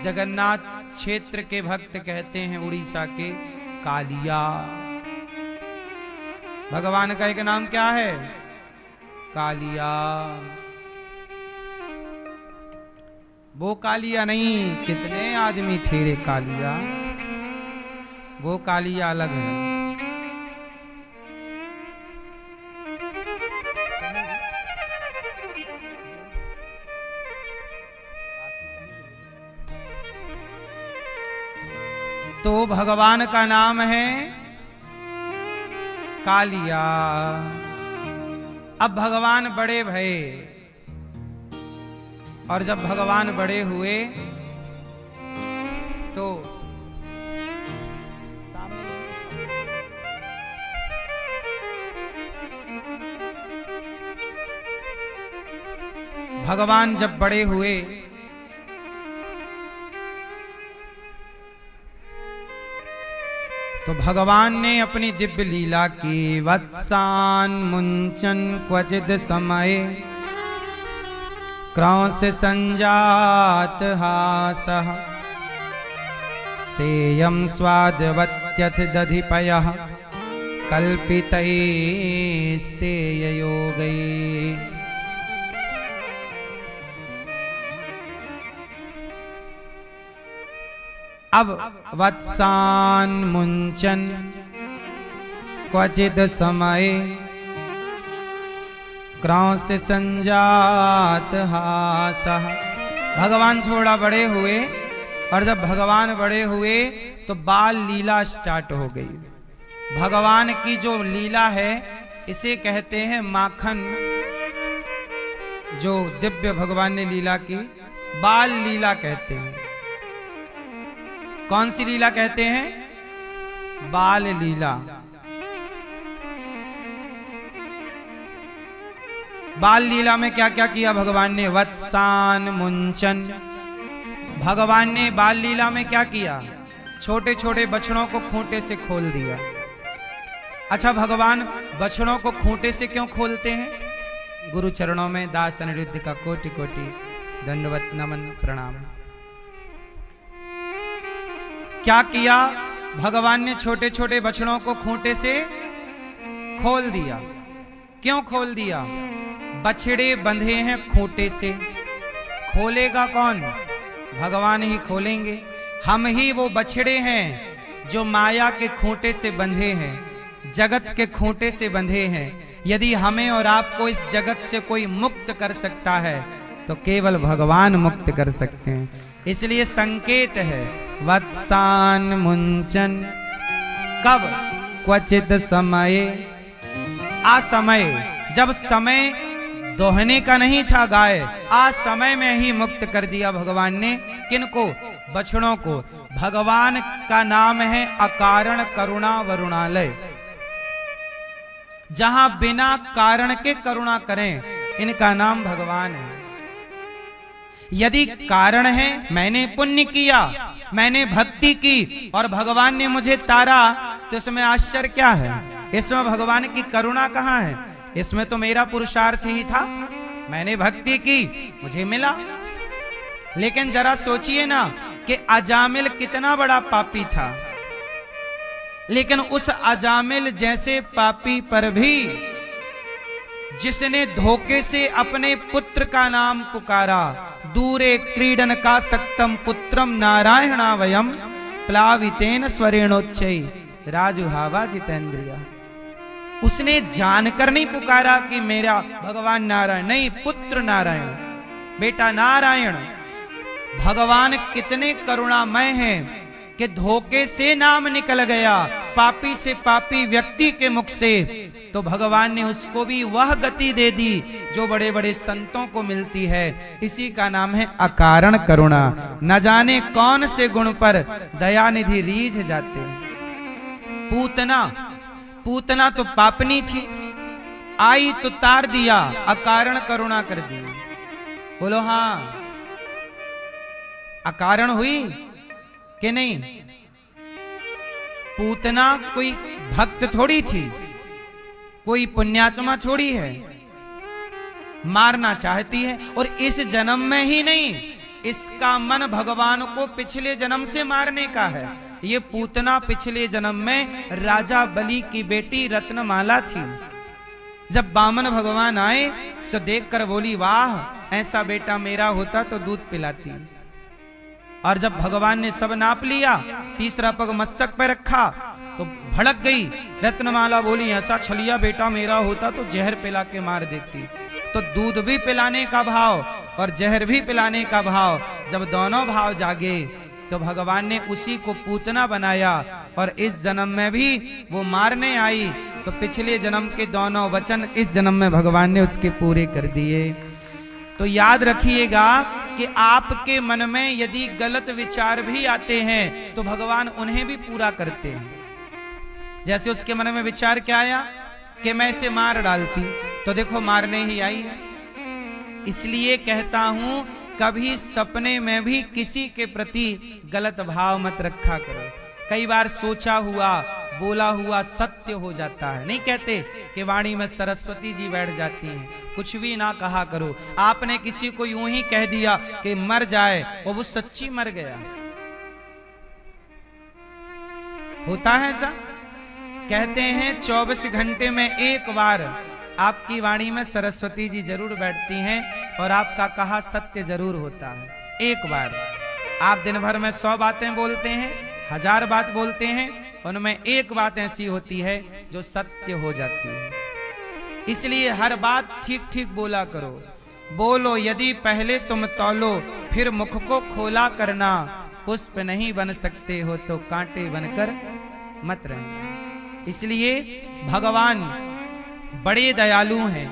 जगन्नाथ क्षेत्र के भक्त कहते हैं उड़ीसा के, कालिया। भगवान का एक नाम क्या है? कालिया। वो कालिया नहीं, कितने आदमी थे रे कालिया, वो कालिया अलग है। तो भगवान का नाम है कालिया। अब भगवान बड़े भये, और जब भगवान बड़े हुए तो भगवान जब बड़े हुए तो भगवान ने अपनी दिव्य लीला की। वत्सान मुंचन क्वचिद समय, क्रौंस संजात हासः, स्तेयं स्वादवत्यथ दधिपयः, कल्पितैस्तेययोगैः। अब वत्सान मुंचन क्वचिद समय, क्रौंस संजात हासः। भगवान थोड़ा बड़े हुए, और जब भगवान बड़े हुए तो बाल लीला स्टार्ट हो गई। भगवान की जो लीला है इसे कहते हैं माखन। जो दिव्य भगवान ने लीला की, बाल लीला कहते हैं। कौन सी लीला कहते हैं? बाल लीला। बाल लीला में क्या क्या किया भगवान ने? वत्सान मुंचन। भगवान ने बाल लीला में क्या किया? छोटे छोटे बछड़ों को खूंटे से खोल दिया। अच्छा, भगवान बछड़ों को खूंटे से क्यों खोलते हैं? गुरु चरणों में दास अनिरुद्ध का कोटि कोटि दंडवत नमन प्रणाम। क्या किया भगवान ने? छोटे छोटे बछड़ों को खूंटे से खोल दिया। क्यों खोल दिया? बछड़े बंधे हैं खूंटे से, खोलेगा कौन? भगवान ही खोलेंगे। हम ही वो बछड़े हैं जो माया के खूंटे से बंधे हैं, जगत के खूंटे से बंधे हैं। यदि हमें और आपको इस जगत से कोई मुक्त कर सकता है तो केवल भगवान मुक्त कर सकते हैं। इसलिए संकेत है वत्सान मुंचन। कब? क्वचित समय। असमय, जब समय दोहने का नहीं था गाय, आज समय में ही मुक्त कर दिया भगवान ने। किनको? बछड़ों को। भगवान का नाम है अकारण करुणा वरुणालय। जहां बिना कारण के करुणा करें, इनका नाम भगवान है। यदि कारण है, मैंने पुण्य किया, मैंने भक्ति की और भगवान ने मुझे तारा, तो इसमें आश्चर्य क्या है? इसमें भगवान की करुणा कहाँ है? इसमें तो मेरा पुरुषार्थ ही था, मैंने भक्ति की, मुझे मिला। लेकिन जरा सोचिए ना कि अजामिल कितना बड़ा पापी था, लेकिन उस अजामिल जैसे पापी पर भी जिसने धोखे से अपने पुत्र का नाम पुकारा, दूरे क्रीडन का सक्तम पुत्रम नारायणावयम प्लावितेन स्वरेणोच्चै राजुहावा जितेंद्रिया, उसने जानकर नहीं पुकारा कि मेरा भगवान नारायण, नहीं, पुत्र नारायण, बेटा नारायण। भगवान कितने करुणामय हैं कि धोखे से नाम निकल गया पापी से पापी व्यक्ति के मुख से, तो भगवान ने उसको भी वह गति दे दी जो बड़े बड़े संतों को मिलती है। इसी का नाम है अकारण करुणा। न जाने कौन से गुण पर दयानिधि रीझ जाते हैं। पूतना तो पापनी थी, आई तो तार दिया, अकारण करुणा कर दी। बोलो हाँ, अकारण हुई कि नहीं? पूतना कोई भक्त थोड़ी थी, कोई पुण्यात्मा थोड़ी है, मारना चाहती है। और इस जन्म में ही नहीं, इसका मन भगवान को पिछले जन्म से मारने का है। ये पूतना पिछले जन्म में राजा बलि की बेटी रत्नमाला थी। जब बामन भगवान आए तो देखकर बोली, वाह, ऐसा बेटा मेरा होता तो दूध पिलाती। और जब भगवान ने सब नाप लिया, तीसरा पग मस्तक पर रखा तो भड़क गई रत्नमाला, बोली, ऐसा छलिया बेटा मेरा होता तो जहर पिला के मार देती। तो दूध भी पिलाने का भाव और जहर भी पिलाने का भाव, जब दोनों भाव जागे तो भगवान ने उसी को पूतना बनाया। और इस जन्म में भी वो मारने आई, तो पिछले जन्म के दोनों वचन इस जन्म में भगवान ने उसके पूरे कर दिए। तो याद रखिएगा कि आपके मन में यदि गलत विचार भी आते हैं तो भगवान उन्हें भी पूरा करते हैं। जैसे उसके मन में विचार क्या आया कि मैं इसे मार डालती, तो देखो मारने ही आई है। इसलिए कहता हूं, कभी सपने में भी किसी के प्रति गलत भाव मत रखा करो। कई बार सोचा हुआ बोला हुआ सत्य हो जाता है। नहीं कहते कि वाणी में सरस्वती जी बैठ जाती हैं, कुछ भी ना कहा करो। आपने किसी को यूं ही कह दिया कि मर जाए और वो सच्ची मर गया, होता है ऐसा? कहते हैं 24 घंटे में एक बार आपकी वाणी में सरस्वती जी जरूर बैठती हैं और आपका कहा सत्य जरूर होता है। एक बार आप दिन भर में 100 बातें बोलते हैं, 1000 बात बोलते हैं, उनमें एक बात ऐसी होती है जो सत्य हो जाती है। इसलिए हर बात ठीक ठीक बोला करो। बोलो यदि पहले तुम तौलो, फिर मुख को खोला करना। पुष्प नहीं बन सकते हो तो कांटे बनकर मत रहना। इसलिए भगवान बड़े दयालु हैं।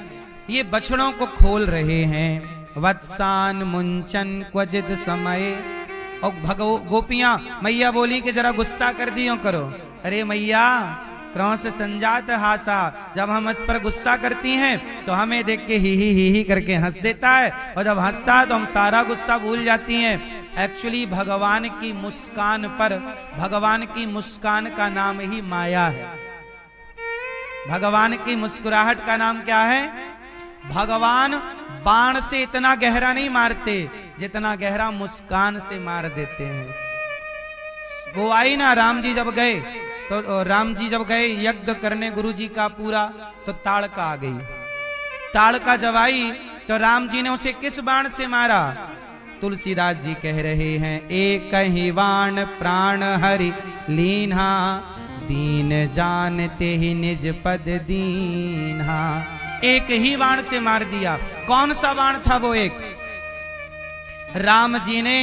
ये बछड़ों को खोल रहे हैं। वत्सान मुंचन क्वचित समय। और गोपियां, मैया बोली कि जरा गुस्सा कर दियो करो। अरे मैया, क्रौंस संजात हासा, जब हम इस पर गुस्सा करती हैं तो हमें देख के ही करके हंस देता है, और जब हंसता है तो हम सारा गुस्सा भूल जाती हैं। एक्चुअली भगवान की मुस्कान पर, भगवान की मुस्कान का नाम ही माया है। भगवान की मुस्कुराहट का नाम क्या है? भगवान बाण से इतना गहरा नहीं मारते जितना गहरा मुस्कान से मार देते हैं। वो आई ना, राम जी जब गए यज्ञ करने गुरु जी का पूरा, तो ताड़का आ गई। ताड़का जब आई तो राम जी ने उसे किस बाण से मारा? तुलसीदास जी कह रहे हैं, एक ही बाण प्राण हरि लीन्हा, दीन जानते ही निज पद दीन्हा। एक ही बाण से मार दिया। कौन सा बाण था वो? एक राम जी ने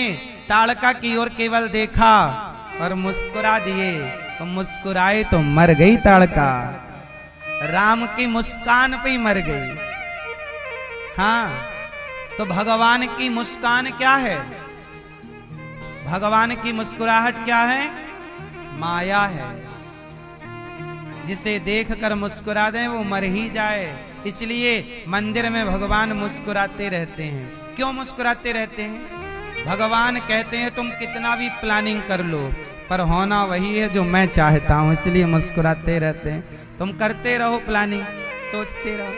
ताड़का की ओर केवल देखा और मुस्कुरा दिए, तो मुस्कुराए तो मर गई ताड़का। राम की मुस्कान पे ही मर गई। हाँ, तो भगवान की मुस्कान क्या है? भगवान की मुस्कुराहट क्या है? माया है। जिसे देखकर मुस्कुरा दें वो मर ही जाए। इसलिए मंदिर में भगवान मुस्कुराते रहते हैं। क्यों मुस्कुराते रहते हैं? भगवान कहते हैं तुम कितना भी प्लानिंग कर लो, पर होना वही है जो मैं चाहता हूं, इसलिए मुस्कुराते रहते हैं। तुम करते रहो प्लानिंग, सोचते रहो,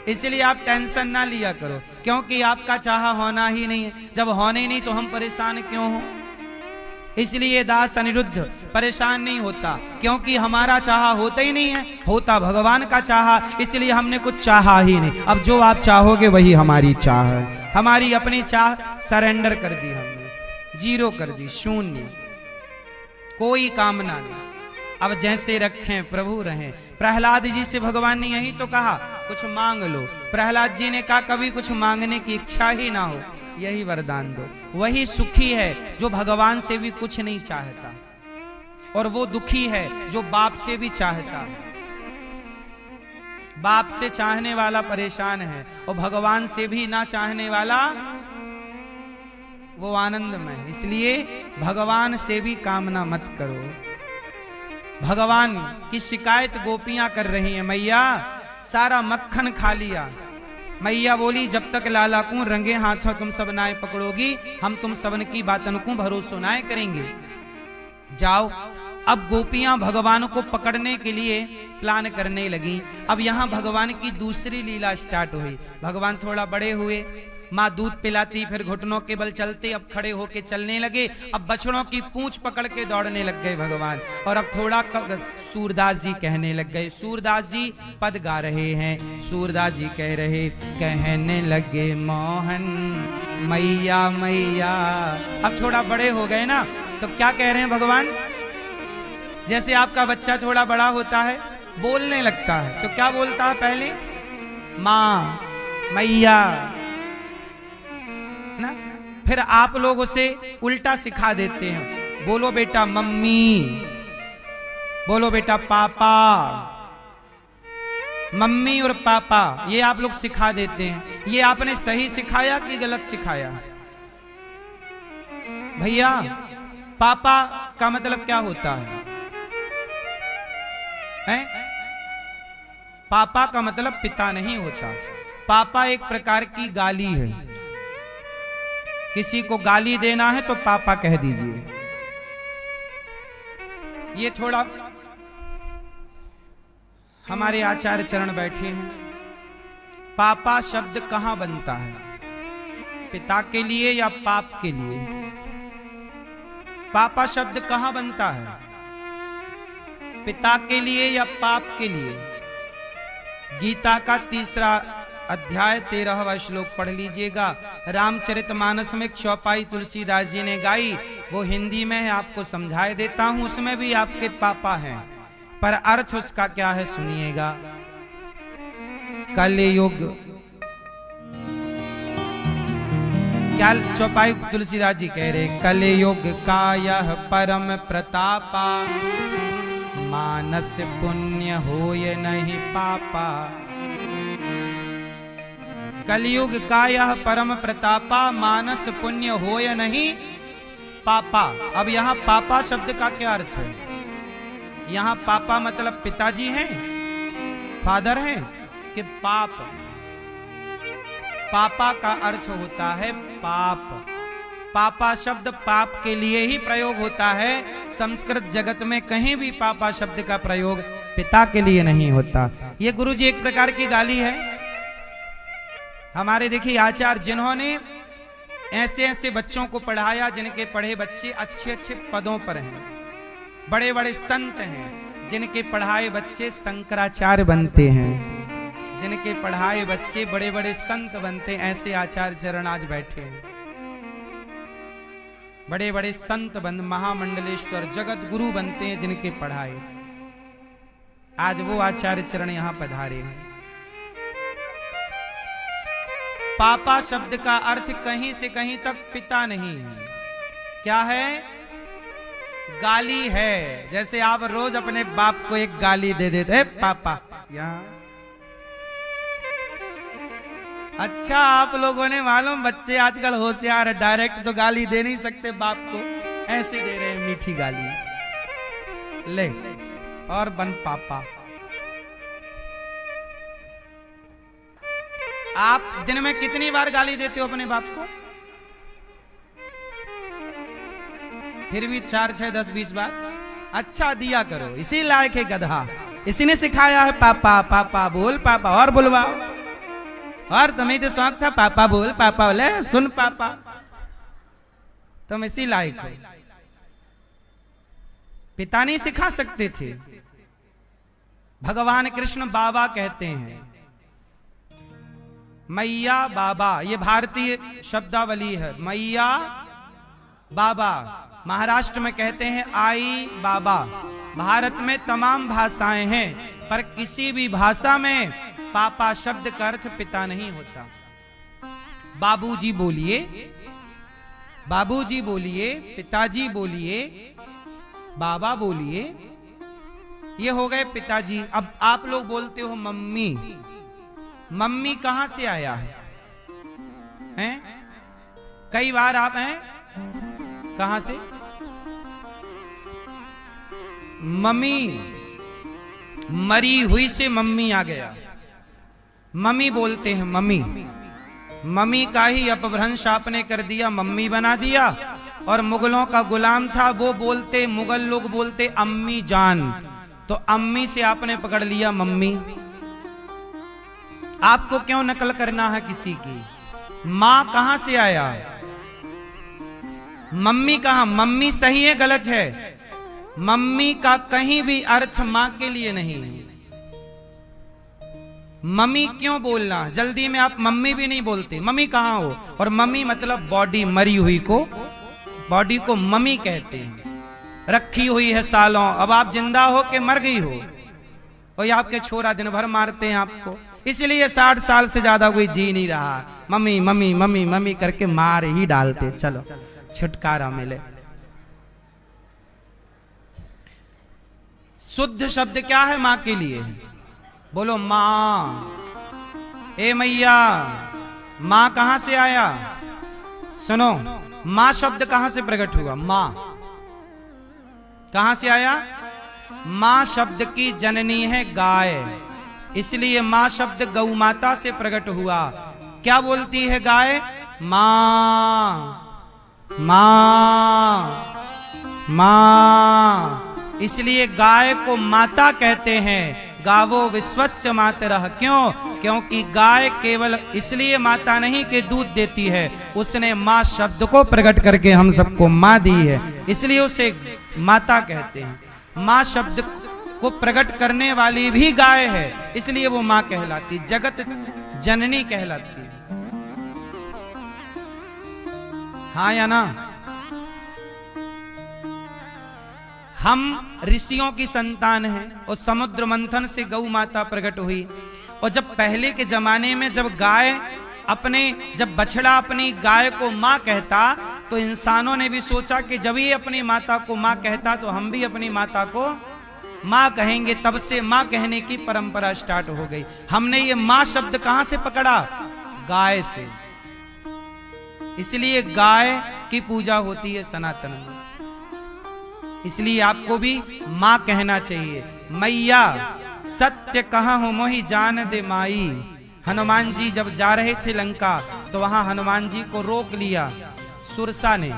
इसलिए आप टेंशन ना लिया करो, क्योंकि आपका चाहा होना ही नहीं है। जब होने ही नहीं तो हम परेशान क्यों हो? इसलिए दास अनिरुद्ध परेशान नहीं होता, क्योंकि हमारा चाहा होता ही नहीं है, होता भगवान का चाहा, इसलिए हमने कुछ चाहा ही नहीं। अब जो आप चाहोगे वही हमारी चाह है। हमारी अपनी चाह सरेंडर कर दी हमने, जीरो कर दी, शून्य, कोई कामना नहीं। अब जैसे रखें प्रभु रहें। प्रहलाद जी से भगवान ने यही तो कहा, कुछ मांग लो। प्रहलाद जी ने कहा कभी कुछ मांगने की इच्छा ही ना हो, यही वरदान दो। वही सुखी है जो भगवान से भी कुछ नहीं चाहता, और वो दुखी है जो बाप से भी चाहता है। बाप से चाहने वाला परेशान है, और भगवान से भी ना चाहने वाला वो आनंद में। इसलिए भगवान से भी कामना मत करो। भगवान की शिकायत गोपियां कर रही हैं, मैया सारा मक्खन खा लिया। मैया बोली जब तक लाला को रंगे हाथों तुम सब नाय पकड़ोगी, हम तुम सबन की बातन को भरोसा नाय करेंगे। जाओ। अब गोपियां भगवान को पकड़ने के लिए प्लान करने लगी। अब यहां भगवान की दूसरी लीला स्टार्ट हुई। भगवान थोड़ा बड़े हुए, माँ दूध पिलाती, फिर घुटनों के बल चलते, अब खड़े होके चलने लगे। अब बछड़ों की पूंछ पकड़ के दौड़ने लग गए भगवान। और अब थोड़ा सूरदास जी कहने लग गए। सूरदास जी पद गा रहे हैं। सूरदास जी कह रहे, कहने लगे मोहन मैया मैया। अब थोड़ा बड़े हो गए ना, तो क्या कह रहे हैं भगवान? जैसे आपका बच्चा थोड़ा बड़ा होता है, बोलने लगता है, तो क्या बोलता है पहले? माँ, मैया ना। फिर आप लोग उसे उल्टा सिखा देते हैं, बोलो बेटा मम्मी, बोलो बेटा पापा। मम्मी और पापा ये आप लोग सिखा देते हैं। ये आपने सही सिखाया कि गलत सिखाया? भैया पापा का मतलब क्या होता है? पापा का मतलब पिता नहीं होता। पापा एक प्रकार की गाली है। किसी को गाली देना है तो पापा कह दीजिए। ये थोड़ा हमारे आचार्य चरण बैठे हैं। पापा शब्द कहां बनता है? पिता के लिए या पाप के लिए? पापा शब्द कहां बनता है? पिता के लिए या पाप के लिए? गीता का 3रा अध्याय 13वां श्लोक पढ़ लीजिएगा। रामचरितमानस में चौपाई तुलसीदास जी ने गाई, वो हिंदी में है, आपको समझाए देता हूं। उसमें भी आपके पापा हैं, पर अर्थ उसका क्या है सुनिएगा। कलयुग, क्या चौपाई तुलसीदास जी कह रहे, कलयुग का यह परम प्रतापा, मानस पुण्य होय नहीं पापा। कलयुग का यह परम प्रतापा, मानस पुण्य होय नहीं पापा। अब यहाँ पापा शब्द का क्या अर्थ है? यहाँ पापा मतलब पिताजी हैं, फादर हैं, कि पाप? पापा का अर्थ होता है पाप। पापा शब्द पाप के लिए ही प्रयोग होता है। संस्कृत जगत में कहीं भी पापा शब्द का प्रयोग पिता के लिए नहीं होता। ये गुरुजी एक प्रकार की गाली है। हमारे देखिए आचार्य, जिन्होंने ऐसे ऐसे बच्चों को पढ़ाया, जिनके पढ़े बच्चे अच्छे अच्छे पदों पर हैं, बड़े बड़े संत हैं, जिनके पढ़ाए बच्चे शंकराचार्य बनते हैं, जिनके पढ़ाए बच्चे बड़े बड़े संत बनते हैं, ऐसे आचार्य चरण आज बैठे हैं। बड़े बड़े संत बन, महामंडलेश्वर जगत गुरु बनते हैं जिनके पढ़ाए। आज वो आचार्य चरण यहां पधारे हैं। पापा शब्द का अर्थ कहीं से कहीं तक पिता नहीं है। क्या है? गाली है। जैसे आप रोज अपने बाप को एक गाली दे देते हैं, पापा यहाँ। अच्छा, आप लोगों ने मालूम, बच्चे आजकल होशियार है, डायरेक्ट तो गाली दे नहीं सकते बाप को, ऐसे दे रहे हैं मीठी गाली, ले और बन पापा। आप दिन में कितनी बार गाली देते हो अपने बाप को? फिर भी 4, 6, 10, 20 बार अच्छा दिया करो। इसी लायक है गधा। इसी ने सिखाया है पापा पापा बोल पापा और बुलवाओ। और तुम्हें तो शौक था पापा बोल पापा बोले सुन पापा, तुम इसी लायक हो। पिता नहीं सिखा सकते थे। भगवान कृष्ण बाबा कहते हैं, मैया बाबा, ये भारतीय शब्दावली है। मैया बाबा, महाराष्ट्र में कहते हैं आई बाबा। भारत में तमाम भाषाएं हैं, पर किसी भी भाषा में पापा शब्द का अर्थ पिता नहीं होता। बाबूजी बोलिए, बाबूजी बोलिए, पिताजी बोलिए, बाबा बोलिए, ये हो गए पिताजी। अब आप लोग बोलते हो मम्मी। मम्मी कहां से आया है? हैं? कई बार आप हैं कहां से? मम्मी, मरी हुई से मम्मी आ गया। मम्मी बोलते हैं मम्मी। मम्मी का ही अपभ्रंश आपने कर दिया, मम्मी बना दिया। और मुगलों का गुलाम था, वो बोलते, मुगल लोग बोलते अम्मी जान, तो अम्मी से आपने पकड़ लिया मम्मी। आपको क्यों नकल करना है किसी की? मां कहां से आया? मम्मी कहां? मम्मी सही है गलत है? मम्मी का कहीं भी अर्थ मां के लिए नहीं है। मम्मी क्यों बोलना? जल्दी में आप मम्मी भी नहीं बोलते, मम्मी कहां हो? और मम्मी मतलब बॉडी, मरी हुई को बॉडी को मम्मी कहते हैं। रखी हुई है सालों, अब आप जिंदा हो के मर गई हो, और आपके छोरा दिन भर मारते हैं आपको, इसलिए 60 साल से ज्यादा कोई जी नहीं रहा। मम्मी मम्मी मम्मी मम्मी करके मार ही डालते, चलो छुटकारा मिले। शुद्ध शब्द क्या है मां के लिए? बोलो मां। ए मैया, मां कहां से आया? सुनो, मां शब्द कहां से प्रकट हुआ? मां कहां से आया? मां शब्द की जननी है गाय, इसलिए मां शब्द गौ माता से प्रकट हुआ। क्या बोलती है गाय? मां मां मां, इसलिए गाय को माता कहते हैं। गावो विश्वस्य मातरः, क्यों? क्योंकि गाय केवल इसलिए माता नहीं कि दूध देती है, उसने मां शब्द को प्रकट करके हम सबको मां दी है, इसलिए उसे माता कहते हैं। मां शब्द को प्रकट करने वाली भी गाय है, इसलिए वो मां कहलाती, जगत जननी कहलाती। हाँ या ना? हम ऋषियों की संतान हैं, और समुद्र मंथन से गौ माता प्रकट हुई। और जब पहले के जमाने में जब बछड़ा अपनी गाय को मां कहता, तो इंसानों ने भी सोचा कि जब ये अपनी माता को मां कहता तो हम भी अपनी माता को मां कहेंगे। तब से मां कहने की परंपरा स्टार्ट हो गई। हमने ये मां शब्द कहां से पकड़ा? गाय से। इसलिए गाय की पूजा होती है सनातन में, इसलिए आपको भी मां कहना चाहिए। मैया सत्य कहा हो मोहि जान दे माई। हनुमान जी जब जा रहे थे लंका, तो वहां हनुमान जी को रोक लिया सुरसा ने,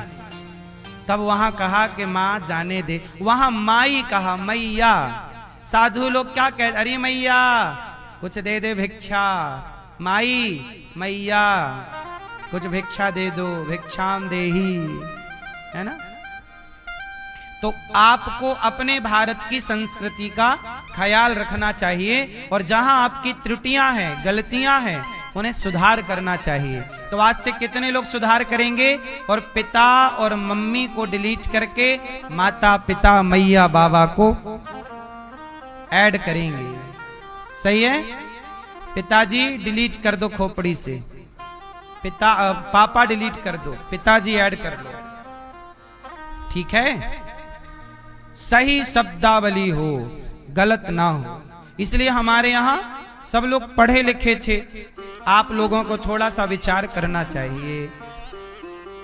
तब वहां कहा कि मां जाने दे, वहां माई कहा, मैया। साधु लोग क्या कहते? अरे मैया कुछ दे दे भिक्षा, माई मैया कुछ भिक्षा दे दो, भिक्षाम देही, है ना? तो आपको अपने भारत की संस्कृति का ख्याल रखना चाहिए, और जहां आपकी त्रुटियां हैं, गलतियां हैं, उन्हें सुधार करना चाहिए। तो आज से कितने लोग सुधार करेंगे और पिता और मम्मी को डिलीट करके माता पिता मैया बाबा को ऐड करेंगे? सही है? पिताजी डिलीट कर दो खोपड़ी से, पापा डिलीट कर दो, पिताजी ऐड कर लो, ठीक है? सही शब्दावली हो, गलत ना हो। इसलिए हमारे यहाँ सब लोग पढ़े लिखे थे, आप लोगों को थोड़ा सा विचार करना चाहिए।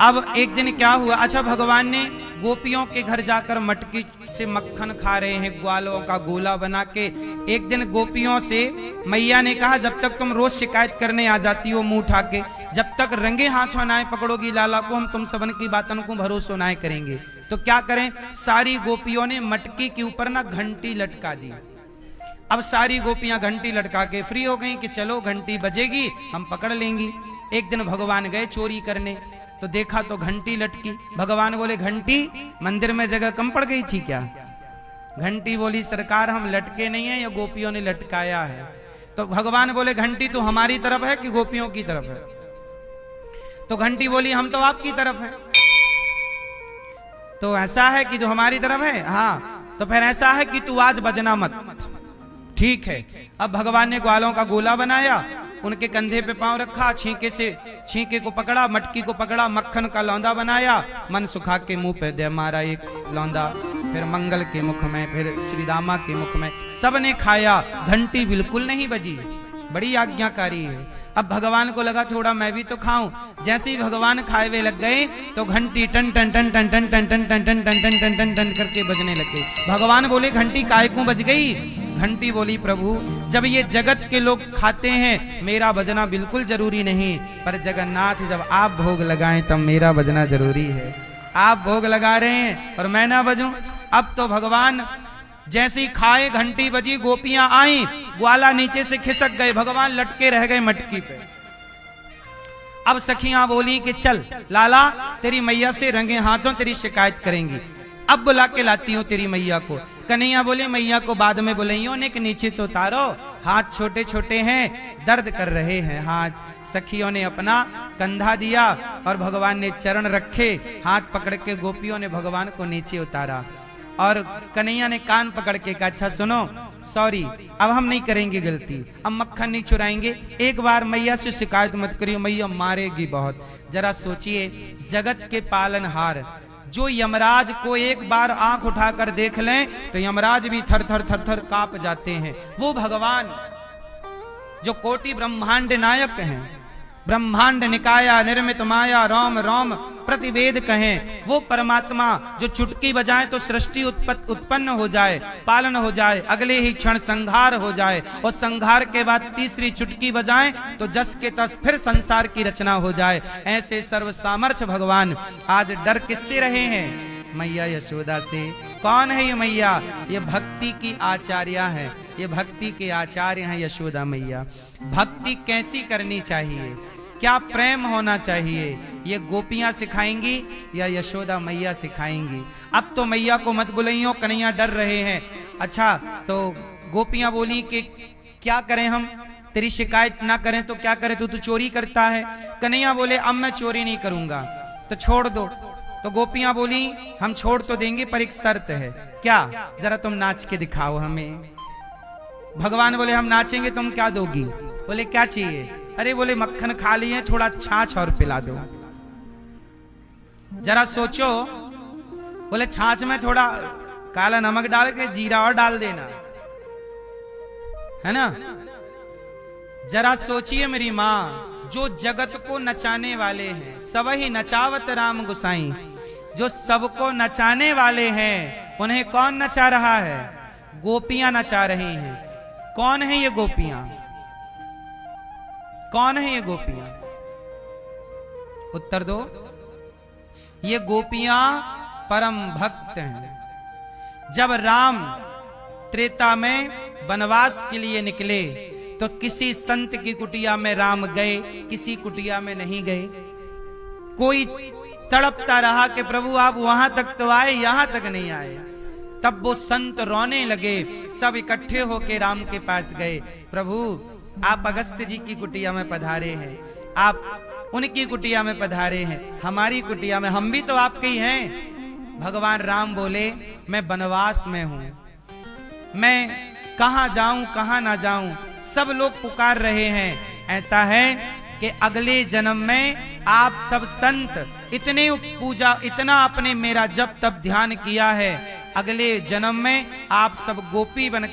अब एक दिन क्या हुआ? अच्छा, भगवान ने गोपियों के घर जाकर मटकी से मक्खन खा रहे हैं, ग्वालों का गोला बना के। एक दिन गोपियों से मैया ने कहा, जब तक तुम रोज शिकायत करने आ जाती हो मुंह उठा के, जब तक रंगे हाथों नाए पकड़ोगी लाला को, हम तुम सबन की बातों को भरोसा नाए करेंगे। तो क्या करें, सारी गोपियों ने मटकी के ऊपर ना घंटी लटका दी। अब सारी गोपियां घंटी लटका के फ्री हो गई कि चलो घंटी बजेगी हम पकड़ लेंगी। एक दिन भगवान गए चोरी करने, तो देखा तो घंटी लटकी। भगवान बोले घंटी मंदिर में जगह कम पड़ गई थी क्या? घंटी बोली सरकार हम लटके नहीं है, ये गोपियों ने लटकाया है। तो भगवान बोले घंटी तो हमारी तरफ है कि गोपियों की तरफ है? तो घंटी बोली हम तो आपकी तरफ है। तो ऐसा है कि जो हमारी तरफ है, हाँ तो फिर ऐसा है कि तू आज बजना मत। ठीक है। अब भगवान ने ग्वालों का गोला बनाया, उनके कंधे पे पांव रखा, छींके को पकड़ा, मटकी को पकड़ा, मक्खन का लौंदा बनाया, मन सुखा के मुंह पे दे मारा एक लौंदा, फिर मंगल के मुख में, फिर श्री रामा के मुख में, सबने खाया, घंटी बिल्कुल नहीं बजी। बड़ी आज्ञाकारी है। अब भगवान को लगा थोड़ा मैं भी तो खाऊं। जैसे ही भगवान खाए हुए लग गए तो घंटी टन टन टन टन टन टन टन टन टन टन टन टन टन करके बजने लग गई। भगवान बोले घंटी काहे को बज गई? घंटी बोली प्रभु जब ये जगत के लोग खाते हैं मेरा बजना बिल्कुल जरूरी नहीं, पर जगन्नाथ जब आप भोग लगाएं तब मेरा बजना जरूरी है। आप भोग लगा रहे हैं और मैं ना बजूं। अब तो भगवान जैसे ही खाए घंटी बजी, गोपियां आई, ग्वाला नीचे से खिसक गए, भगवान लटके रह गए मटकी पे। अब सखियां बोली कि चल लाला तेरी मैया से रंगे हाथों तेरी शिकायत करेंगी, अब बुला के लाती हूं तेरी मैया को। कन्हैया बोले मैया को बाद में बुलाइयो ने कि नीचे तो उतारो, हाथ छोटे छोटे हैं, दर्द कर रहे हैं हाथ। सखियों ने अपना कंधा दिया और भगवान ने चरण रखे, हाथ पकड़ के गोपियों ने भगवान को नीचे उतारा। और कन्हैया ने कान पकड़ के कहा अच्छा सुनो, सॉरी अब हम नहीं करेंगे गलती, अब मक्खन नहीं चुराएंगे, एक बार मैया से शिकायत मत करियो, मैया मारेगी बहुत। जरा सोचिए जगत के पालनहार जो यमराज को एक बार आंख उठाकर देख लें तो यमराज भी थर थर थर थर कांप जाते हैं, वो भगवान जो कोटि ब्रह्मांड नायक हैं, ब्रह्मांड निकाया निर्मित माया रोम रोम प्रतिवेद कहें, वो परमात्मा जो चुटकी बजाए तो सृष्टि उत्पन्न हो जाए, पालन हो जाए, अगले ही क्षण संहार हो जाए, और संहार के बाद तीसरी चुटकी बजाए तो जस के तस फिर संसार की रचना हो जाए। ऐसे सर्व सामर्थ्य भगवान आज डर किससे रहे हैं? मैया यशोदा से। कौन है ये मैया? ये भक्ति की आचार्या है, ये भक्ति के आचार्य हैं यशोदा मैया। भक्ति कैसी करनी चाहिए, क्या प्रेम होना चाहिए, ये गोपियां सिखाएंगी या यशोदा मैया सिखाएंगी? अब तो मैया को मत बुलाइयो, कन्हैया डर रहे हैं। अच्छा तो गोपियां बोली कि क्या करें हम, तेरी शिकायत ना करें तो क्या करें, तू चोरी करता है। कन्हैया बोले अब मैं चोरी नहीं करूंगा, तो छोड़ दो। तो गोपियां बोली हम छोड़ तो देंगे पर एक शर्त है। क्या? जरा तुम नाच के दिखाओ हमें। भगवान बोले हम नाचेंगे, तुम क्या दोगी? बोले क्या चाहिए? अरे बोले मक्खन खा लिए, थोड़ा छाछ और पिला दो। जरा सोचो, बोले छाछ में थोड़ा काला नमक डाल के जीरा और डाल देना, है ना। जरा सोचिए मेरी माँ, जो जगत को नचाने वाले हैं, सब ही नचावत राम गुसाई, जो सबको नचाने वाले हैं उन्हें कौन नचा रहा है? गोपियां नचा रही हैं। कौन है ये गोपियां? कौन है ये गोपियां? उत्तर दो। ये गोपियां परम भक्त हैं। जब राम त्रेता में वनवास के लिए निकले तो किसी संत की कुटिया में राम गए, किसी कुटिया में नहीं गए। कोई तड़पता रहा कि प्रभु आप वहां तक तो आए, यहां तक नहीं आए। तब वो संत रोने लगे, सब इकट्ठे होके राम के पास गए। प्रभु आप अगस्त्य जी की कुटिया में पधारे हैं, आप उनकी कुटिया में पधारे हैं, हमारी कुटिया में, हम भी तो आपके ही हैं। भगवान राम बोले मैं वनवास में हूं, मैं कहां जाऊं कहां ना जाऊं, सब लोग पुकार रहे हैं। ऐसा है कि अगले जन्म में आप सब संत इतने पूजा, इतना आपने मेरा जब तब ध्यान किया है, अगले जन्म में आप सब गोपी बन